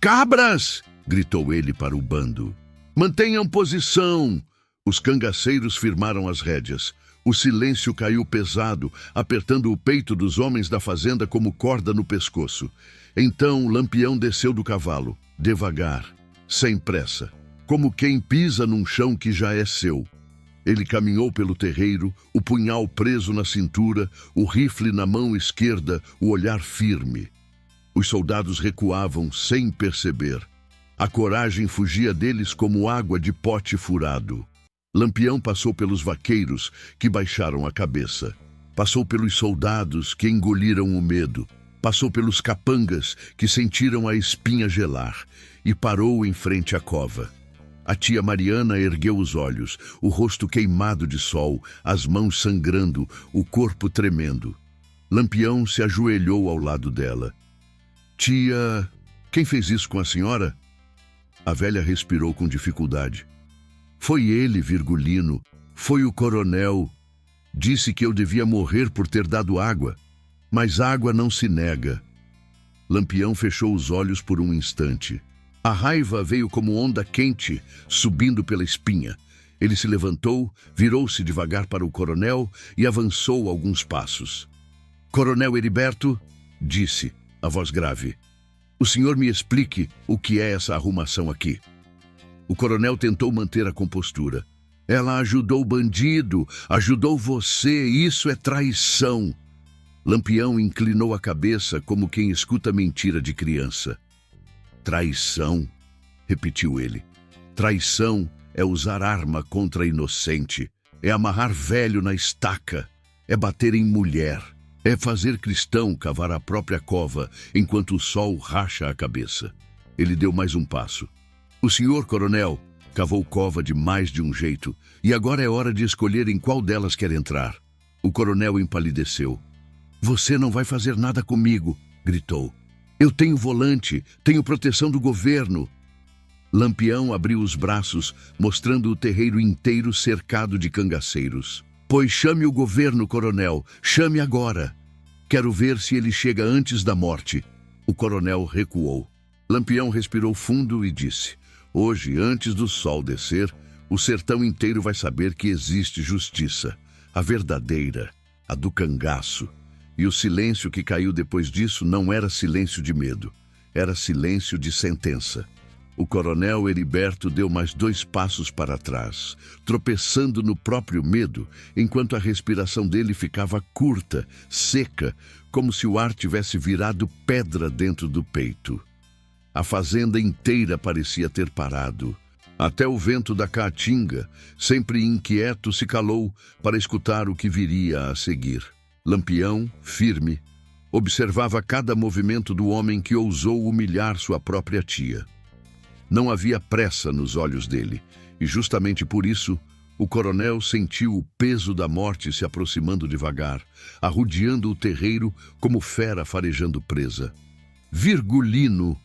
[SPEAKER 1] Cabras! Gritou ele para o bando. Mantenham posição! Os cangaceiros firmaram as rédeas. O silêncio caiu pesado, apertando o peito dos homens da fazenda como corda no pescoço. Então Lampião desceu do cavalo, devagar, sem pressa. como quem pisa num chão que já é seu. Ele caminhou pelo terreiro, o punhal preso na cintura, o rifle na mão esquerda, o olhar firme. Os soldados recuavam sem perceber. A coragem fugia deles como água de pote furado. Lampião passou pelos vaqueiros, que baixaram a cabeça. Passou pelos soldados, que engoliram o medo. Passou pelos capangas, que sentiram a espinha gelar. E parou em frente à cova. A tia Mariana ergueu os olhos, o rosto queimado de sol, as mãos sangrando, o corpo tremendo. Lampião se ajoelhou ao lado dela. Tia, quem fez isso com a senhora? A velha respirou com dificuldade. Foi ele, Virgulino. Foi o coronel. Disse que eu devia morrer por ter dado água. Mas água não se nega. Lampião fechou os olhos por um instante. A raiva veio como onda quente, subindo pela espinha. Ele se levantou, virou-se devagar para o coronel e avançou alguns passos. Coronel Heriberto, disse, a voz grave, o senhor me explique o que é essa arrumação aqui. O coronel tentou manter a compostura. Ela ajudou o bandido, ajudou você, isso é traição. Lampião inclinou a cabeça como quem escuta mentira de criança. Traição, repetiu ele. Traição é usar arma contra inocente, é amarrar velho na estaca, é bater em mulher. É fazer cristão cavar a própria cova enquanto o sol racha a cabeça. Ele deu mais um passo. O senhor, coronel, cavou cova de mais de um jeito, e agora é hora de escolher em qual delas quer entrar. O coronel empalideceu. Você não vai fazer nada comigo, gritou. Eu tenho volante, tenho proteção do governo. Lampião abriu os braços, mostrando o terreiro inteiro cercado de cangaceiros. Pois chame o governo, coronel, chame agora. Quero ver se ele chega antes da morte. O coronel recuou. Lampião respirou fundo e disse, hoje, antes do sol descer, o sertão inteiro vai saber que existe justiça, a verdadeira, a do cangaço. E o silêncio que caiu depois disso não era silêncio de medo, era silêncio de sentença. O coronel Heriberto deu mais 2 passos para trás, tropeçando no próprio medo, enquanto a respiração dele ficava curta, seca, como se o ar tivesse virado pedra dentro do peito. A fazenda inteira parecia ter parado. Até o vento da caatinga, sempre inquieto, se calou para escutar o que viria a seguir. Lampião, firme, observava cada movimento do homem que ousou humilhar sua própria tia. Não havia pressa nos olhos dele, e justamente por isso, o coronel sentiu o peso da morte se aproximando devagar, arrodeando o terreiro como fera farejando presa. Virgulino,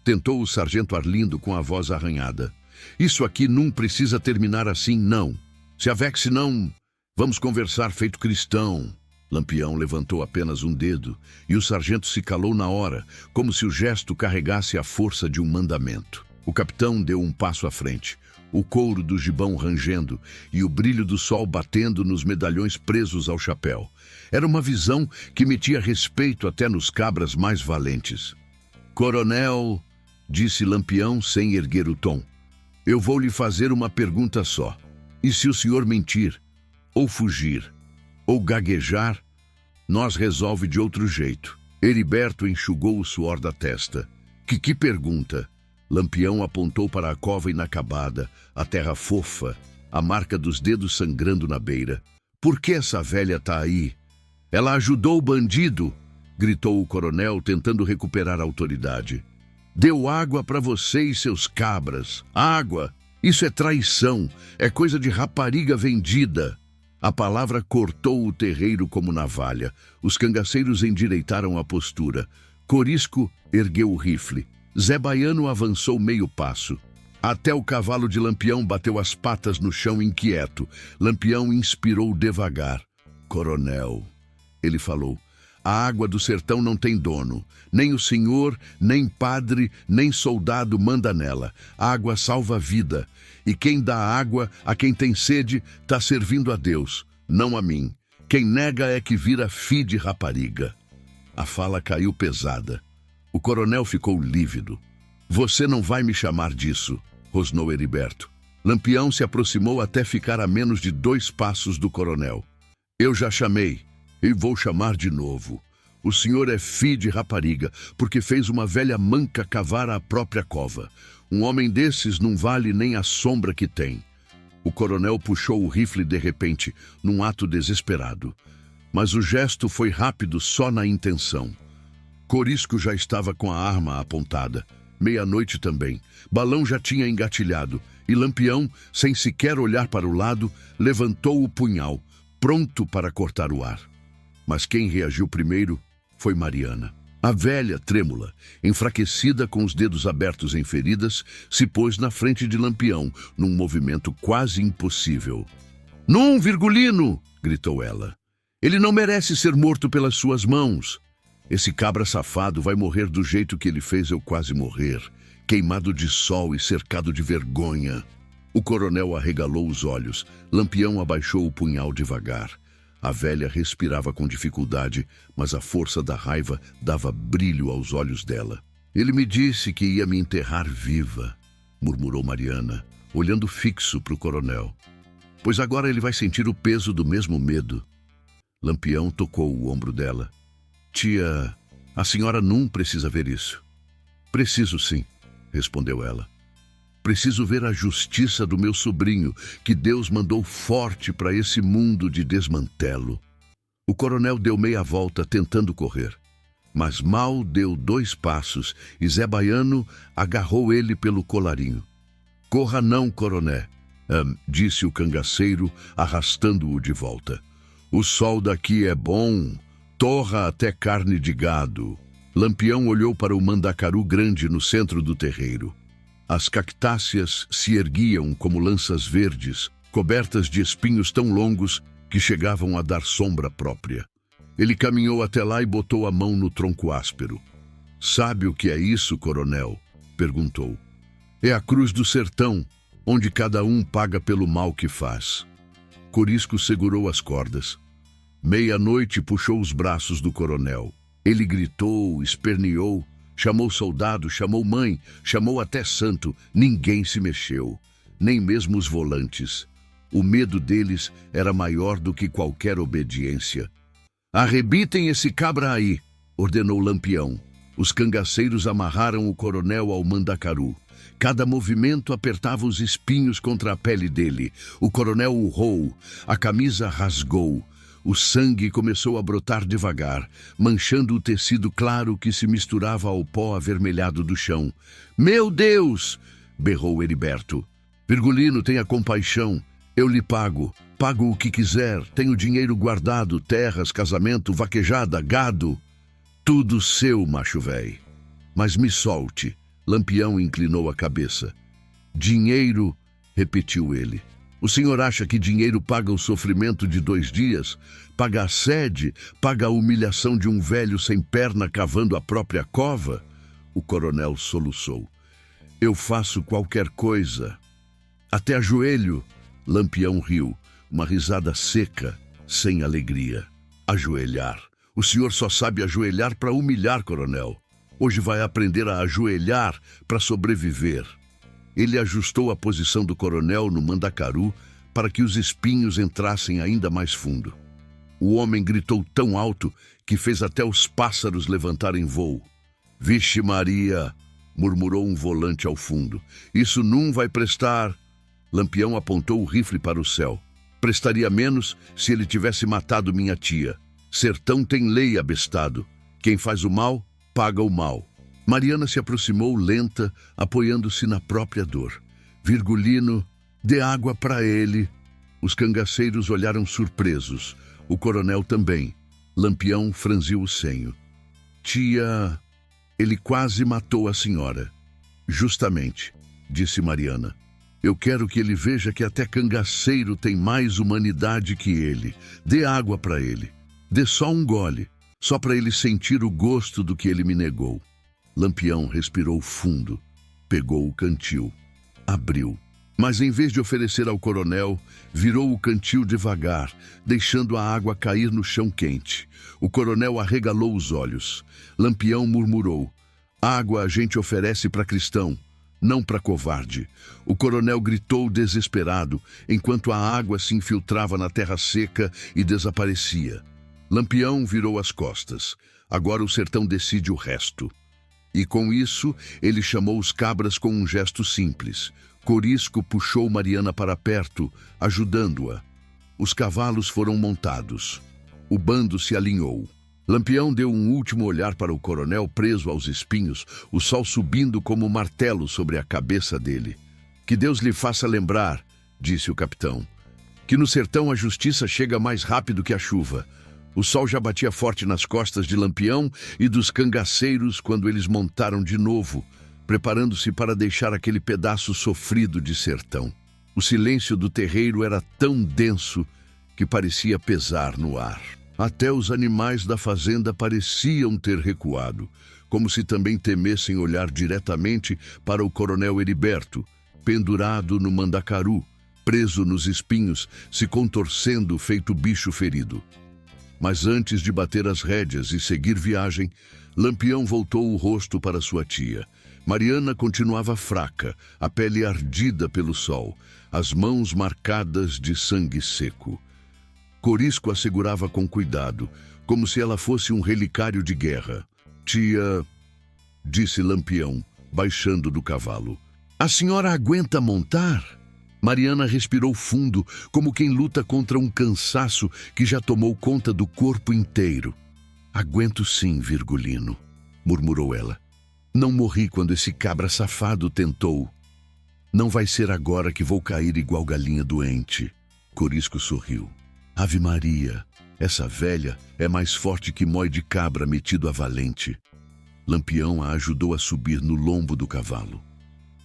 [SPEAKER 1] tentou o sargento Arlindo com a voz arranhada. Isso aqui não precisa terminar assim, não. Se avexe não, vamos conversar feito cristão. Lampião levantou apenas um dedo, e o sargento se calou na hora, como se o gesto carregasse a força de um mandamento. O capitão deu um passo à frente, o couro do gibão rangendo e o brilho do sol batendo nos medalhões presos ao chapéu. Era uma visão que metia respeito até nos cabras mais valentes. Coronel, disse Lampião sem erguer o tom, eu vou lhe fazer uma pergunta só. E se o senhor mentir, ou fugir, ou gaguejar, nós resolve de outro jeito. Heriberto enxugou o suor da testa. Que pergunta? Lampião apontou para a cova inacabada, a terra fofa, a marca dos dedos sangrando na beira. Por que essa velha tá aí? Ela ajudou o bandido, gritou o coronel, tentando recuperar a autoridade. Deu água para você e seus cabras. Água! Isso é traição, é coisa de rapariga vendida. A palavra cortou o terreiro como navalha. Os cangaceiros endireitaram a postura. Corisco ergueu o rifle. Zé Baiano avançou meio passo. Até o cavalo de Lampião bateu as patas no chão inquieto. Lampião inspirou devagar. Coronel, ele falou, a água do sertão não tem dono. Nem o senhor, nem padre, nem soldado manda nela. A água salva a vida. E quem dá água a quem tem sede está servindo a Deus, não a mim. Quem nega é que vira fi de rapariga. A fala caiu pesada. O coronel ficou lívido. Você não vai me chamar disso, rosnou Heriberto. Lampião se aproximou até ficar a menos de 2 passos do coronel. Eu já chamei, e vou chamar de novo. O senhor é filho de rapariga, porque fez uma velha manca cavar a própria cova. Um homem desses não vale nem a sombra que tem. O coronel puxou o rifle de repente, num ato desesperado. Mas o gesto foi rápido só na intenção. Corisco já estava com a arma apontada. Meia-noite também. Balão já tinha engatilhado. E Lampião, sem sequer olhar para o lado, levantou o punhal, pronto para cortar o ar. Mas quem reagiu primeiro foi Mariana. A velha, trêmula, enfraquecida com os dedos abertos em feridas, se pôs na frente de Lampião, num movimento quase impossível. "Num, Virgulino!" gritou ela. "Ele não merece ser morto pelas suas mãos. Esse cabra safado vai morrer do jeito que ele fez eu quase morrer, queimado de sol e cercado de vergonha." O coronel arregalou os olhos. Lampião abaixou o punhal devagar. A velha respirava com dificuldade, mas a força da raiva dava brilho aos olhos dela. "Ele me disse que ia me enterrar viva", murmurou Mariana, olhando fixo para o coronel. "Pois agora ele vai sentir o peso do mesmo medo." Lampião tocou o ombro dela. "Tia, a senhora não precisa ver isso." "Preciso sim", respondeu ela. "Preciso ver a justiça do meu sobrinho, que Deus mandou forte para esse mundo de desmantelo." O coronel deu meia volta tentando correr, mas mal deu 2 passos e Zé Baiano agarrou ele pelo colarinho. "Corra não, coroné", disse o cangaceiro, arrastando-o de volta. "O sol daqui é bom, torra até carne de gado." Lampião olhou para o mandacaru grande no centro do terreiro. As cactáceas se erguiam como lanças verdes, cobertas de espinhos tão longos que chegavam a dar sombra própria. Ele caminhou até lá e botou a mão no tronco áspero. "Sabe o que é isso, coronel?" perguntou. "É a cruz do sertão, onde cada um paga pelo mal que faz." Corisco segurou as cordas. Meia-noite puxou os braços do coronel. Ele gritou, esperneou, chamou soldado, chamou mãe, chamou até santo. Ninguém se mexeu, nem mesmo os volantes. O medo deles era maior do que qualquer obediência. "Arrebitem esse cabra aí", ordenou Lampião. Os cangaceiros amarraram o coronel ao mandacaru. Cada movimento apertava os espinhos contra a pele dele. O coronel urrou, a camisa rasgou. O sangue começou a brotar devagar, manchando o tecido claro que se misturava ao pó avermelhado do chão. "Meu Deus!" berrou Heriberto. "Virgulino, tenha compaixão. Eu lhe pago. Pago o que quiser. Tenho dinheiro guardado, terras, casamento, vaquejada, gado. Tudo seu, macho véi. Mas me solte." Lampião inclinou a cabeça. "Dinheiro", repetiu ele. "O senhor acha que dinheiro paga o sofrimento de 2 dias? Paga a sede? Paga a humilhação de um velho sem perna cavando a própria cova?" O coronel soluçou. "Eu faço qualquer coisa. Até ajoelho." Lampião riu, uma risada seca, sem alegria. "Ajoelhar. O senhor só sabe ajoelhar para humilhar, coronel. Hoje vai aprender a ajoelhar para sobreviver." Ele ajustou a posição do coronel no mandacaru para que os espinhos entrassem ainda mais fundo. O homem gritou tão alto que fez até os pássaros levantarem voo. "Vixe Maria!" murmurou um volante ao fundo. "Isso não vai prestar." Lampião apontou o rifle para o céu. "Prestaria menos se ele tivesse matado minha tia. Sertão tem lei, abestado. Quem faz o mal, paga o mal." Mariana se aproximou lenta, apoiando-se na própria dor. "Virgulino, dê água para ele." Os cangaceiros olharam surpresos. O coronel também. Lampião franziu o senho. "Tia, ele quase matou a senhora." "Justamente", disse Mariana. "Eu quero que ele veja que até cangaceiro tem mais humanidade que ele. Dê água para ele. Dê só um gole, só para ele sentir o gosto do que ele me negou." Lampião respirou fundo, pegou o cantil, abriu. Mas em vez de oferecer ao coronel, virou o cantil devagar, deixando a água cair no chão quente. O coronel arregalou os olhos. Lampião murmurou: "Água a gente oferece para cristão, não para covarde. O coronel gritou desesperado, enquanto a água se infiltrava na terra seca e desaparecia. Lampião virou as costas. Agora o sertão decide o resto. E com isso, ele chamou os cabras com um gesto simples. Corisco puxou Mariana para perto, ajudando-a. Os cavalos foram montados. O bando se alinhou. Lampião deu um último olhar para o coronel preso aos espinhos, o sol subindo como um martelo sobre a cabeça dele. Que Deus lhe faça lembrar, disse o capitão, que no sertão a justiça chega mais rápido que a chuva. O sol já batia forte nas costas de Lampião e dos cangaceiros quando eles montaram de novo, preparando-se para deixar aquele pedaço sofrido de sertão. O silêncio do terreiro era tão denso que parecia pesar no ar. Até os animais da fazenda pareciam ter recuado, como se também temessem olhar diretamente para o coronel Heriberto, pendurado no mandacaru, preso nos espinhos, se contorcendo feito bicho ferido. Mas antes de bater as rédeas e seguir viagem, Lampião voltou o rosto para sua tia. Mariana continuava fraca, a pele ardida pelo sol, as mãos marcadas de sangue seco. Corisco a segurava com cuidado, como se ela fosse um relicário de guerra. Tia, disse Lampião, baixando do cavalo. A senhora aguenta montar? Mariana respirou fundo, como quem luta contra um cansaço que já tomou conta do corpo inteiro. Aguento sim, Virgulino, murmurou ela. Não morri quando esse cabra safado tentou. Não vai ser agora que vou cair igual galinha doente. Corisco sorriu. Ave Maria, essa velha é mais forte que mói de cabra metido a valente. Lampião a ajudou a subir no lombo do cavalo.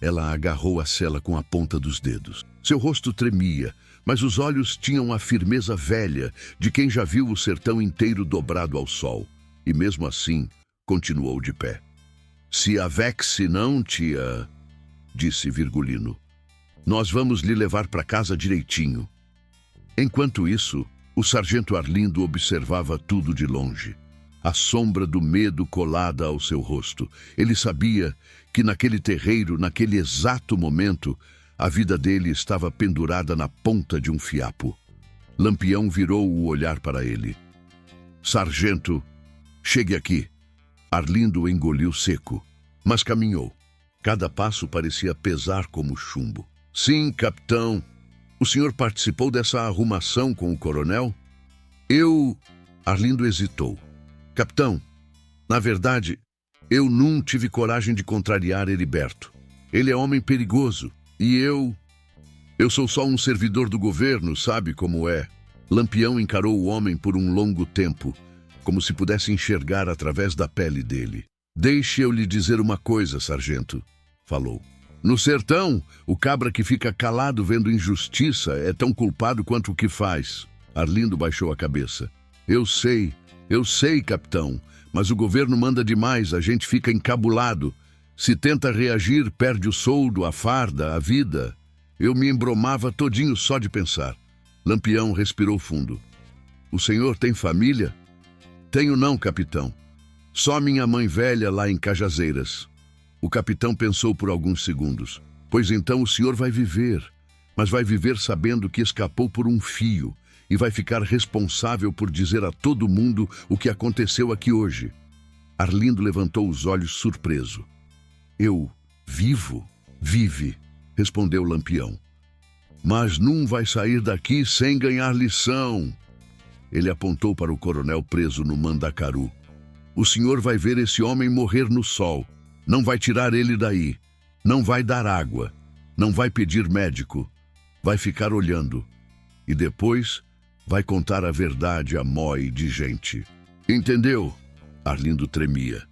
[SPEAKER 1] Ela agarrou a sela com a ponta dos dedos. Seu rosto tremia, mas os olhos tinham a firmeza velha de quem já viu o sertão inteiro dobrado ao sol. E mesmo assim, continuou de pé. Se avexe não, tia, disse Virgulino. Nós vamos lhe levar para casa direitinho. Enquanto isso, o sargento Arlindo observava tudo de longe. A sombra do medo colada ao seu rosto. Ele sabia que naquele terreiro, naquele exato momento, a vida dele estava pendurada na ponta de um fiapo. Lampião virou o olhar para ele. Sargento, chegue aqui. Arlindo engoliu seco, mas caminhou. Cada passo parecia pesar como chumbo. Sim, capitão. O senhor participou dessa arrumação com o coronel? Arlindo hesitou. Capitão, na verdade, eu não tive coragem de contrariar Heriberto. Ele é homem perigoso. E eu sou só um servidor do governo, sabe como é? Lampião encarou o homem por um longo tempo, como se pudesse enxergar através da pele dele. Deixe eu lhe dizer uma coisa, sargento, falou. No sertão, o cabra que fica calado vendo injustiça é tão culpado quanto o que faz. Arlindo baixou a cabeça. Eu sei, capitão, mas o governo manda demais, a gente fica encabulado. Se tenta reagir, perde o soldo, a farda, a vida. Eu me embromava todinho só de pensar. Lampião respirou fundo. O senhor tem família? Tenho não, capitão. Só minha mãe velha lá em Cajazeiras. O capitão pensou por alguns segundos. Pois então o senhor vai viver, mas vai viver sabendo que escapou por um fio e vai ficar responsável por dizer a todo mundo o que aconteceu aqui hoje. Arlindo levantou os olhos surpreso. Eu vivo? Vive, respondeu Lampião. Mas não vai sair daqui sem ganhar lição. Ele apontou para o coronel preso no mandacaru. O senhor vai ver esse homem morrer no sol. Não vai tirar ele daí. Não vai dar água. Não vai pedir médico. Vai ficar olhando. E depois vai contar a verdade a mói de gente. Entendeu? Arlindo tremia.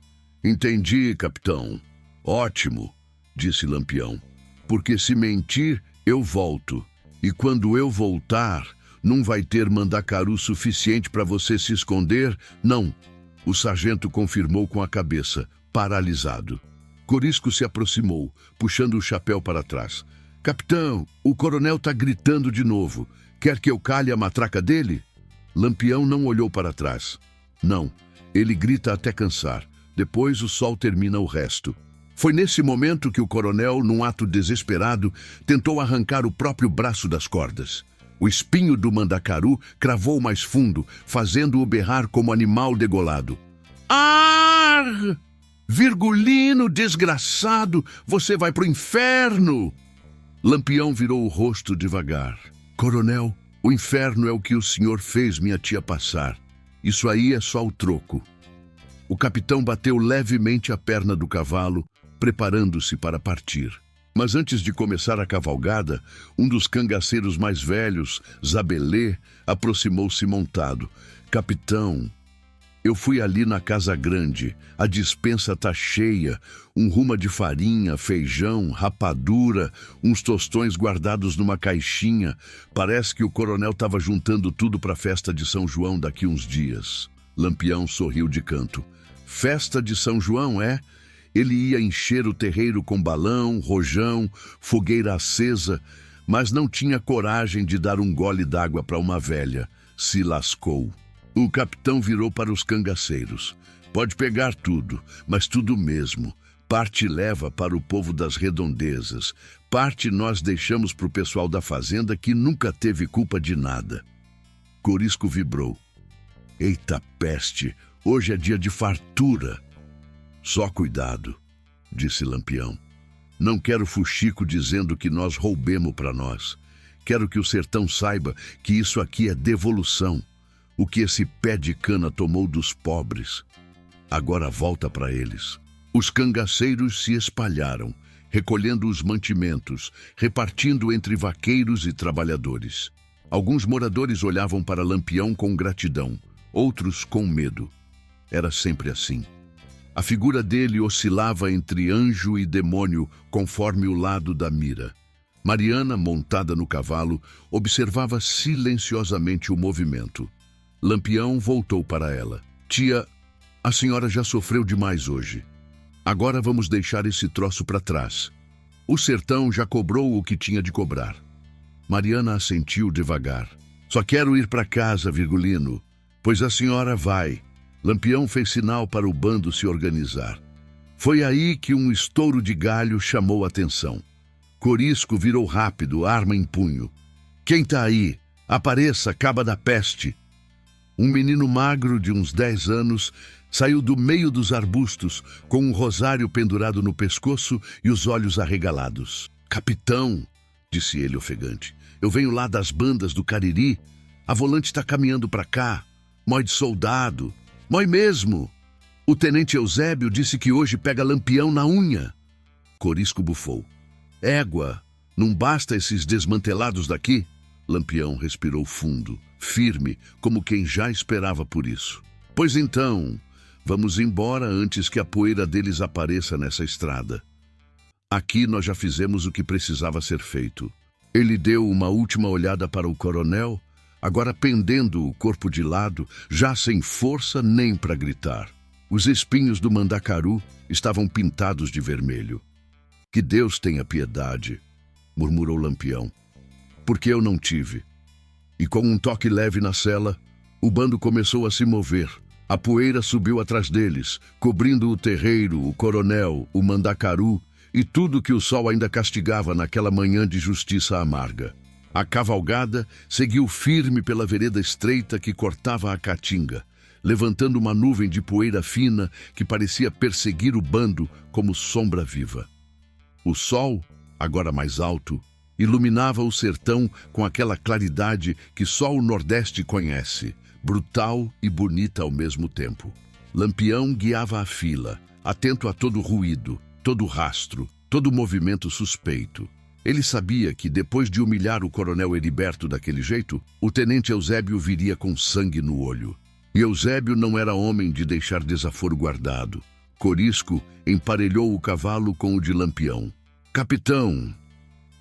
[SPEAKER 1] Entendi, capitão. Ótimo, disse Lampião. Porque se mentir, eu volto. E quando eu voltar, não vai ter mandacaru suficiente para você se esconder? Não. O sargento confirmou com a cabeça, paralisado. Corisco se aproximou, puxando o chapéu para trás. Capitão, o coronel está gritando de novo. Quer que eu calhe a matraca dele? Lampião não olhou para trás. Não, ele grita até cansar. Depois o sol termina o resto. Foi nesse momento que o coronel, num ato desesperado, tentou arrancar o próprio braço das cordas. O espinho do mandacaru cravou mais fundo, fazendo-o berrar como animal degolado. Ar! Virgulino desgraçado, você vai pro inferno! Lampião virou o rosto devagar. Coronel, o inferno é o que o senhor fez minha tia passar. Isso aí é só o troco. O capitão bateu levemente a perna do cavalo, preparando-se para partir. Mas antes de começar a cavalgada, um dos cangaceiros mais velhos, Zabelê, aproximou-se montado. Capitão, eu fui ali na Casa Grande. A despensa tá cheia. Um ruma de farinha, feijão, rapadura, uns tostões guardados numa caixinha. Parece que o coronel estava juntando tudo para a festa de São João daqui uns dias. Lampião sorriu de canto. Festa de São João, é? Ele ia encher o terreiro com balão, rojão, fogueira acesa, mas não tinha coragem de dar um gole d'água para uma velha. Se lascou. O capitão virou para os cangaceiros. Pode pegar tudo, mas tudo mesmo. Parte leva para o povo das redondezas. Parte nós deixamos para o pessoal da fazenda que nunca teve culpa de nada. Corisco vibrou. Eita peste, hoje é dia de fartura. Só cuidado, disse Lampião. Não quero fuxico dizendo que nós roubemos para nós. Quero que o sertão saiba que isso aqui é devolução. O que esse pé de cana tomou dos pobres, agora volta para eles. Os cangaceiros se espalharam, recolhendo os mantimentos, repartindo entre vaqueiros e trabalhadores. Alguns moradores olhavam para Lampião com gratidão, outros com medo. Era sempre assim. A figura dele oscilava entre anjo e demônio, conforme o lado da mira. Mariana, montada no cavalo, observava silenciosamente o movimento. Lampião voltou para ela. Tia, a senhora já sofreu demais hoje. Agora vamos deixar esse troço para trás. O sertão já cobrou o que tinha de cobrar. Mariana assentiu devagar. Só quero ir para casa, Virgulino, pois a senhora vai. Lampião fez sinal para o bando se organizar. Foi aí que um estouro de galho chamou a atenção. Corisco virou rápido, arma em punho. Quem tá aí? Apareça, caba da peste. Um menino magro de uns 10 anos saiu do meio dos arbustos com um rosário pendurado no pescoço e os olhos arregalados. Capitão, disse ele ofegante, eu venho lá das bandas do Cariri. A volante está caminhando para cá. Mói de soldado. Mói mesmo. O tenente Eusébio disse que hoje pega Lampião na unha. Corisco bufou. Égua, não basta esses desmantelados daqui? Lampião respirou fundo, firme, como quem já esperava por isso. Pois então, vamos embora antes que a poeira deles apareça nessa estrada. Aqui nós já fizemos o que precisava ser feito. Ele deu uma última olhada para o coronel, agora pendendo o corpo de lado, já sem força nem para gritar. Os espinhos do mandacaru estavam pintados de vermelho. Que Deus tenha piedade, murmurou Lampião. Porque eu não tive. E com um toque leve na sela, o bando começou a se mover. A poeira subiu atrás deles, cobrindo o terreiro, o coronel, o mandacaru e tudo que o sol ainda castigava naquela manhã de justiça amarga. A cavalgada seguiu firme pela vereda estreita que cortava a caatinga, levantando uma nuvem de poeira fina que parecia perseguir o bando como sombra viva. O sol, agora mais alto, iluminava o sertão com aquela claridade que só o Nordeste conhece, brutal e bonita ao mesmo tempo. Lampião guiava a fila, atento a todo ruído, todo rastro, todo movimento suspeito. Ele sabia que, depois de humilhar o coronel Heriberto daquele jeito, o tenente Eusébio viria com sangue no olho. E Eusébio não era homem de deixar desaforo guardado. Corisco emparelhou o cavalo com o de Lampião. Capitão,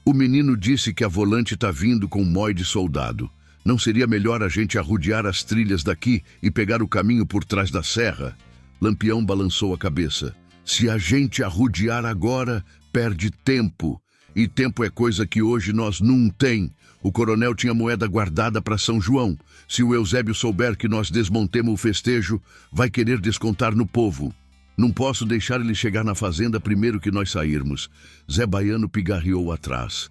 [SPEAKER 1] o menino disse que a volante está vindo com mói de soldado. Não seria melhor a gente arrodear as trilhas daqui e pegar o caminho por trás da serra? Lampião balançou a cabeça. Se a gente arrodear agora, perde tempo. E tempo é coisa que hoje nós não tem. O coronel tinha moeda guardada para São João. Se o Eusébio souber que nós desmontemos o festejo, vai querer descontar no povo. Não posso deixar ele chegar na fazenda primeiro que nós sairmos. Zé Baiano pigarreou atrás.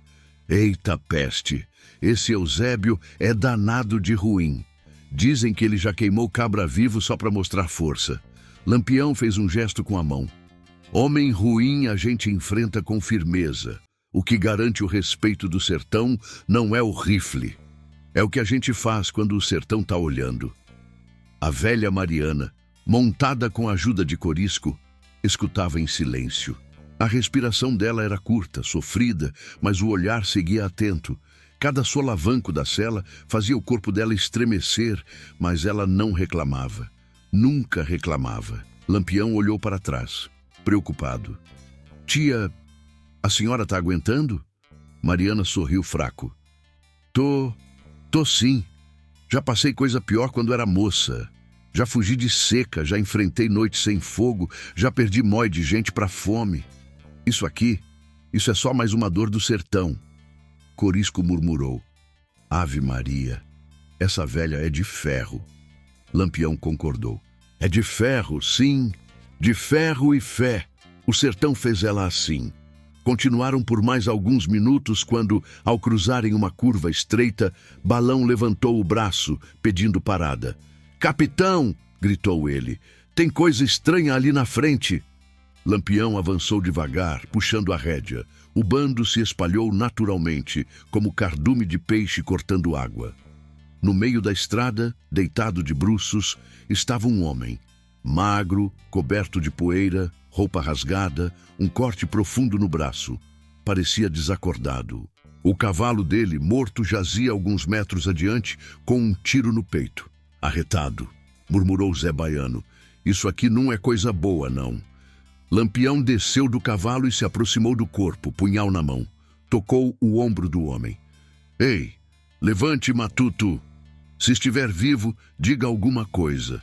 [SPEAKER 1] Eita peste! Esse Eusébio é danado de ruim. Dizem que ele já queimou cabra vivo só para mostrar força. Lampião fez um gesto com a mão. Homem ruim a gente enfrenta com firmeza. O que garante o respeito do sertão não é o rifle. É o que a gente faz quando o sertão tá olhando. A velha Mariana, montada com a ajuda de Corisco, escutava em silêncio. A respiração dela era curta, sofrida, mas o olhar seguia atento. Cada solavanco da cela fazia o corpo dela estremecer, mas ela não reclamava. Nunca reclamava. Lampião olhou para trás, preocupado. Tia, a senhora tá aguentando? Mariana sorriu fraco. Tô sim. Já passei coisa pior quando era moça. Já fugi de seca, já enfrentei noite sem fogo, já perdi mói de gente pra fome. Isso é só mais uma dor do sertão. Corisco murmurou. Ave Maria, essa velha é de ferro. Lampião concordou. É de ferro, sim, de ferro e fé. O sertão fez ela assim. Continuaram por mais alguns minutos quando, ao cruzarem uma curva estreita, Balão levantou o braço, pedindo parada. Capitão! Gritou ele. Tem coisa estranha ali na frente. Lampião avançou devagar, puxando a rédea. O bando se espalhou naturalmente, como cardume de peixe cortando água. No meio da estrada, deitado de bruços, estava um homem. Magro, coberto de poeira, roupa rasgada, um corte profundo no braço. Parecia desacordado. O cavalo dele, morto, jazia alguns metros adiante, com um tiro no peito. Arretado, murmurou Zé Baiano. Isso aqui não é coisa boa, não. Lampião desceu do cavalo e se aproximou do corpo, punhal na mão. Tocou o ombro do homem. Ei, levante, matuto. Se estiver vivo, diga alguma coisa.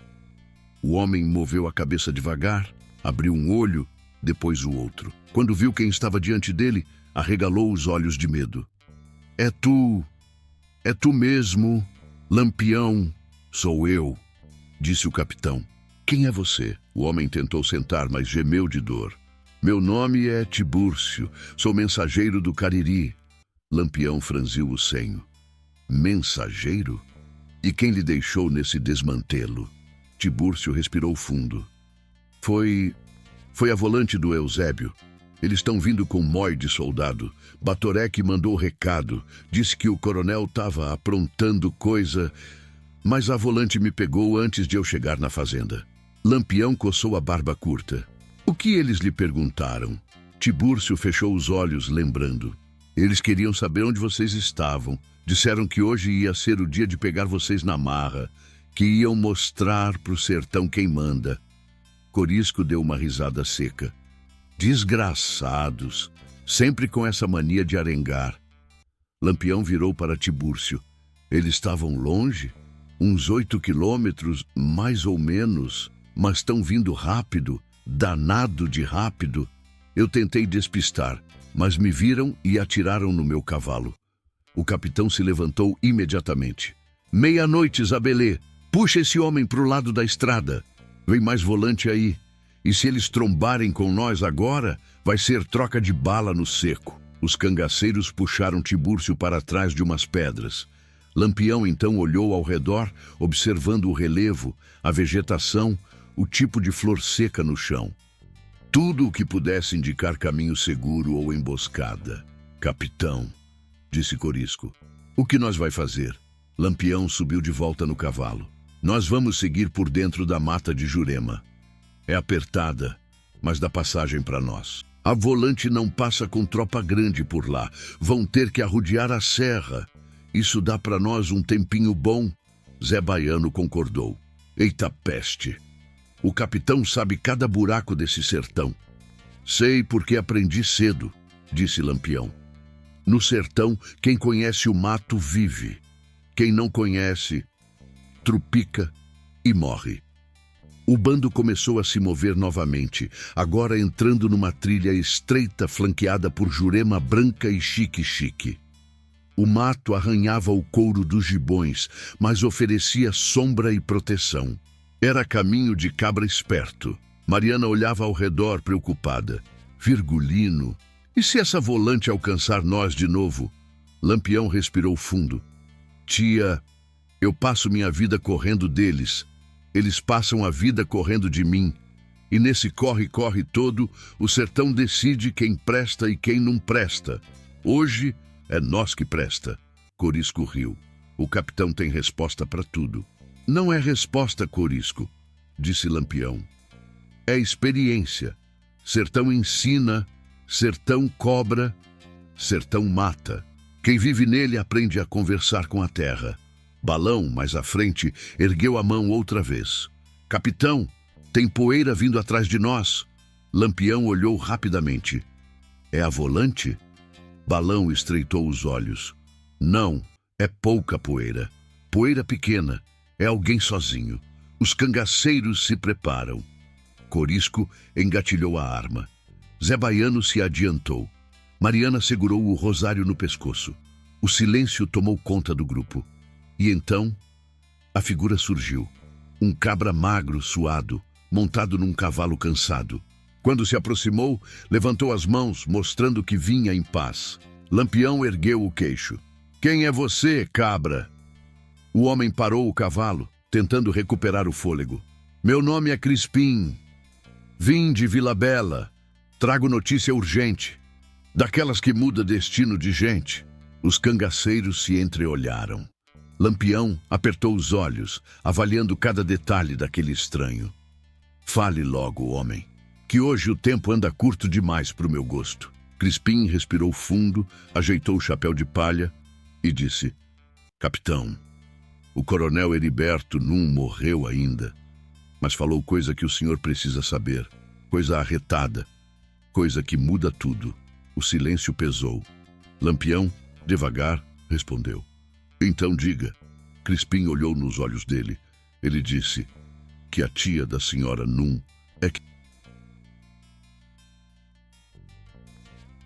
[SPEAKER 1] O homem moveu a cabeça devagar, abriu um olho, depois o outro. Quando viu quem estava diante dele, arregalou os olhos de medo. É tu mesmo, Lampião. Sou eu, disse o capitão. Quem é você? O homem tentou sentar, mas gemeu de dor. Meu nome é Tibúrcio, sou mensageiro do Cariri. Lampião franziu o senho. Mensageiro? E quem lhe deixou nesse desmantelo? Tibúrcio respirou fundo. Foi a volante do Eusébio. Eles estão vindo com mói de soldado. Batoré mandou recado. Disse que o coronel estava aprontando coisa, mas a volante me pegou antes de eu chegar na fazenda. Lampião coçou a barba curta. O que eles lhe perguntaram? Tibúrcio fechou os olhos, lembrando. Eles queriam saber onde vocês estavam. Disseram que hoje ia ser o dia de pegar vocês na marra, que iam mostrar pro sertão quem manda. Corisco deu uma risada seca. Desgraçados, sempre com essa mania de arengar. Lampião virou para Tibúrcio. Eles estavam longe? Uns 8 quilômetros, mais ou menos, mas estão vindo rápido, danado de rápido. Eu tentei despistar, mas me viram e atiraram no meu cavalo. O capitão se levantou imediatamente. Meia-noite, Zabelê. Puxa esse homem pro lado da estrada. Vem mais volante aí. E se eles trombarem com nós agora, vai ser troca de bala no seco. Os cangaceiros puxaram Tibúrcio para trás de umas pedras. Lampião então olhou ao redor, observando o relevo, a vegetação, o tipo de flor seca no chão. Tudo o que pudesse indicar caminho seguro ou emboscada. Capitão, disse Corisco, o que nós vai fazer? Lampião subiu de volta no cavalo. Nós vamos seguir por dentro da mata de Jurema. É apertada, mas dá passagem para nós. A volante não passa com tropa grande por lá. Vão ter que arrodear a serra. Isso dá para nós um tempinho bom. Zé Baiano concordou. Eita peste! O capitão sabe cada buraco desse sertão. Sei porque aprendi cedo, disse Lampião. No sertão, quem conhece o mato vive. Quem não conhece, trupica e morre. O bando começou a se mover novamente, agora entrando numa trilha estreita flanqueada por jurema branca e chique-chique. O mato arranhava o couro dos gibões, mas oferecia sombra e proteção. Era caminho de cabra esperto. Mariana olhava ao redor preocupada. Virgulino, e se essa volante alcançar nós de novo? Lampião respirou fundo. Tia, eu passo minha vida correndo deles. Eles passam a vida correndo de mim. E nesse corre-corre todo, o sertão decide quem presta e quem não presta. Hoje é nós que presta. Corisco riu. O capitão tem resposta para tudo. Não é resposta, Corisco, disse Lampião. É experiência. Sertão ensina, sertão cobra, sertão mata. Quem vive nele aprende a conversar com a terra. Balão, mais à frente, ergueu a mão outra vez. Capitão, tem poeira vindo atrás de nós. Lampião olhou rapidamente. É a volante? Balão estreitou os olhos. Não, é pouca poeira. Poeira pequena. É alguém sozinho. Os cangaceiros se preparam. Corisco engatilhou a arma. Zé Baiano se adiantou. Mariana segurou o rosário no pescoço. O silêncio tomou conta do grupo. E então, a figura surgiu. Um cabra magro, suado, montado num cavalo cansado. Quando se aproximou, levantou as mãos, mostrando que vinha em paz. Lampião ergueu o queixo. Quem é você, cabra? O homem parou o cavalo, tentando recuperar o fôlego. Meu nome é Crispim. Vim de Vila Bela. Trago notícia urgente. Daquelas que muda destino de gente. Os cangaceiros se entreolharam. Lampião apertou os olhos, avaliando cada detalhe daquele estranho. Fale logo, homem, que hoje o tempo anda curto demais para o meu gosto. Crispim respirou fundo, ajeitou o chapéu de palha e disse: Capitão, o coronel Heriberto não morreu ainda, mas falou coisa que o senhor precisa saber, coisa arretada, coisa que muda tudo. O silêncio pesou. Lampião, devagar, respondeu: Então diga. Crispim olhou nos olhos dele. Ele disse que a tia da senhora Num é que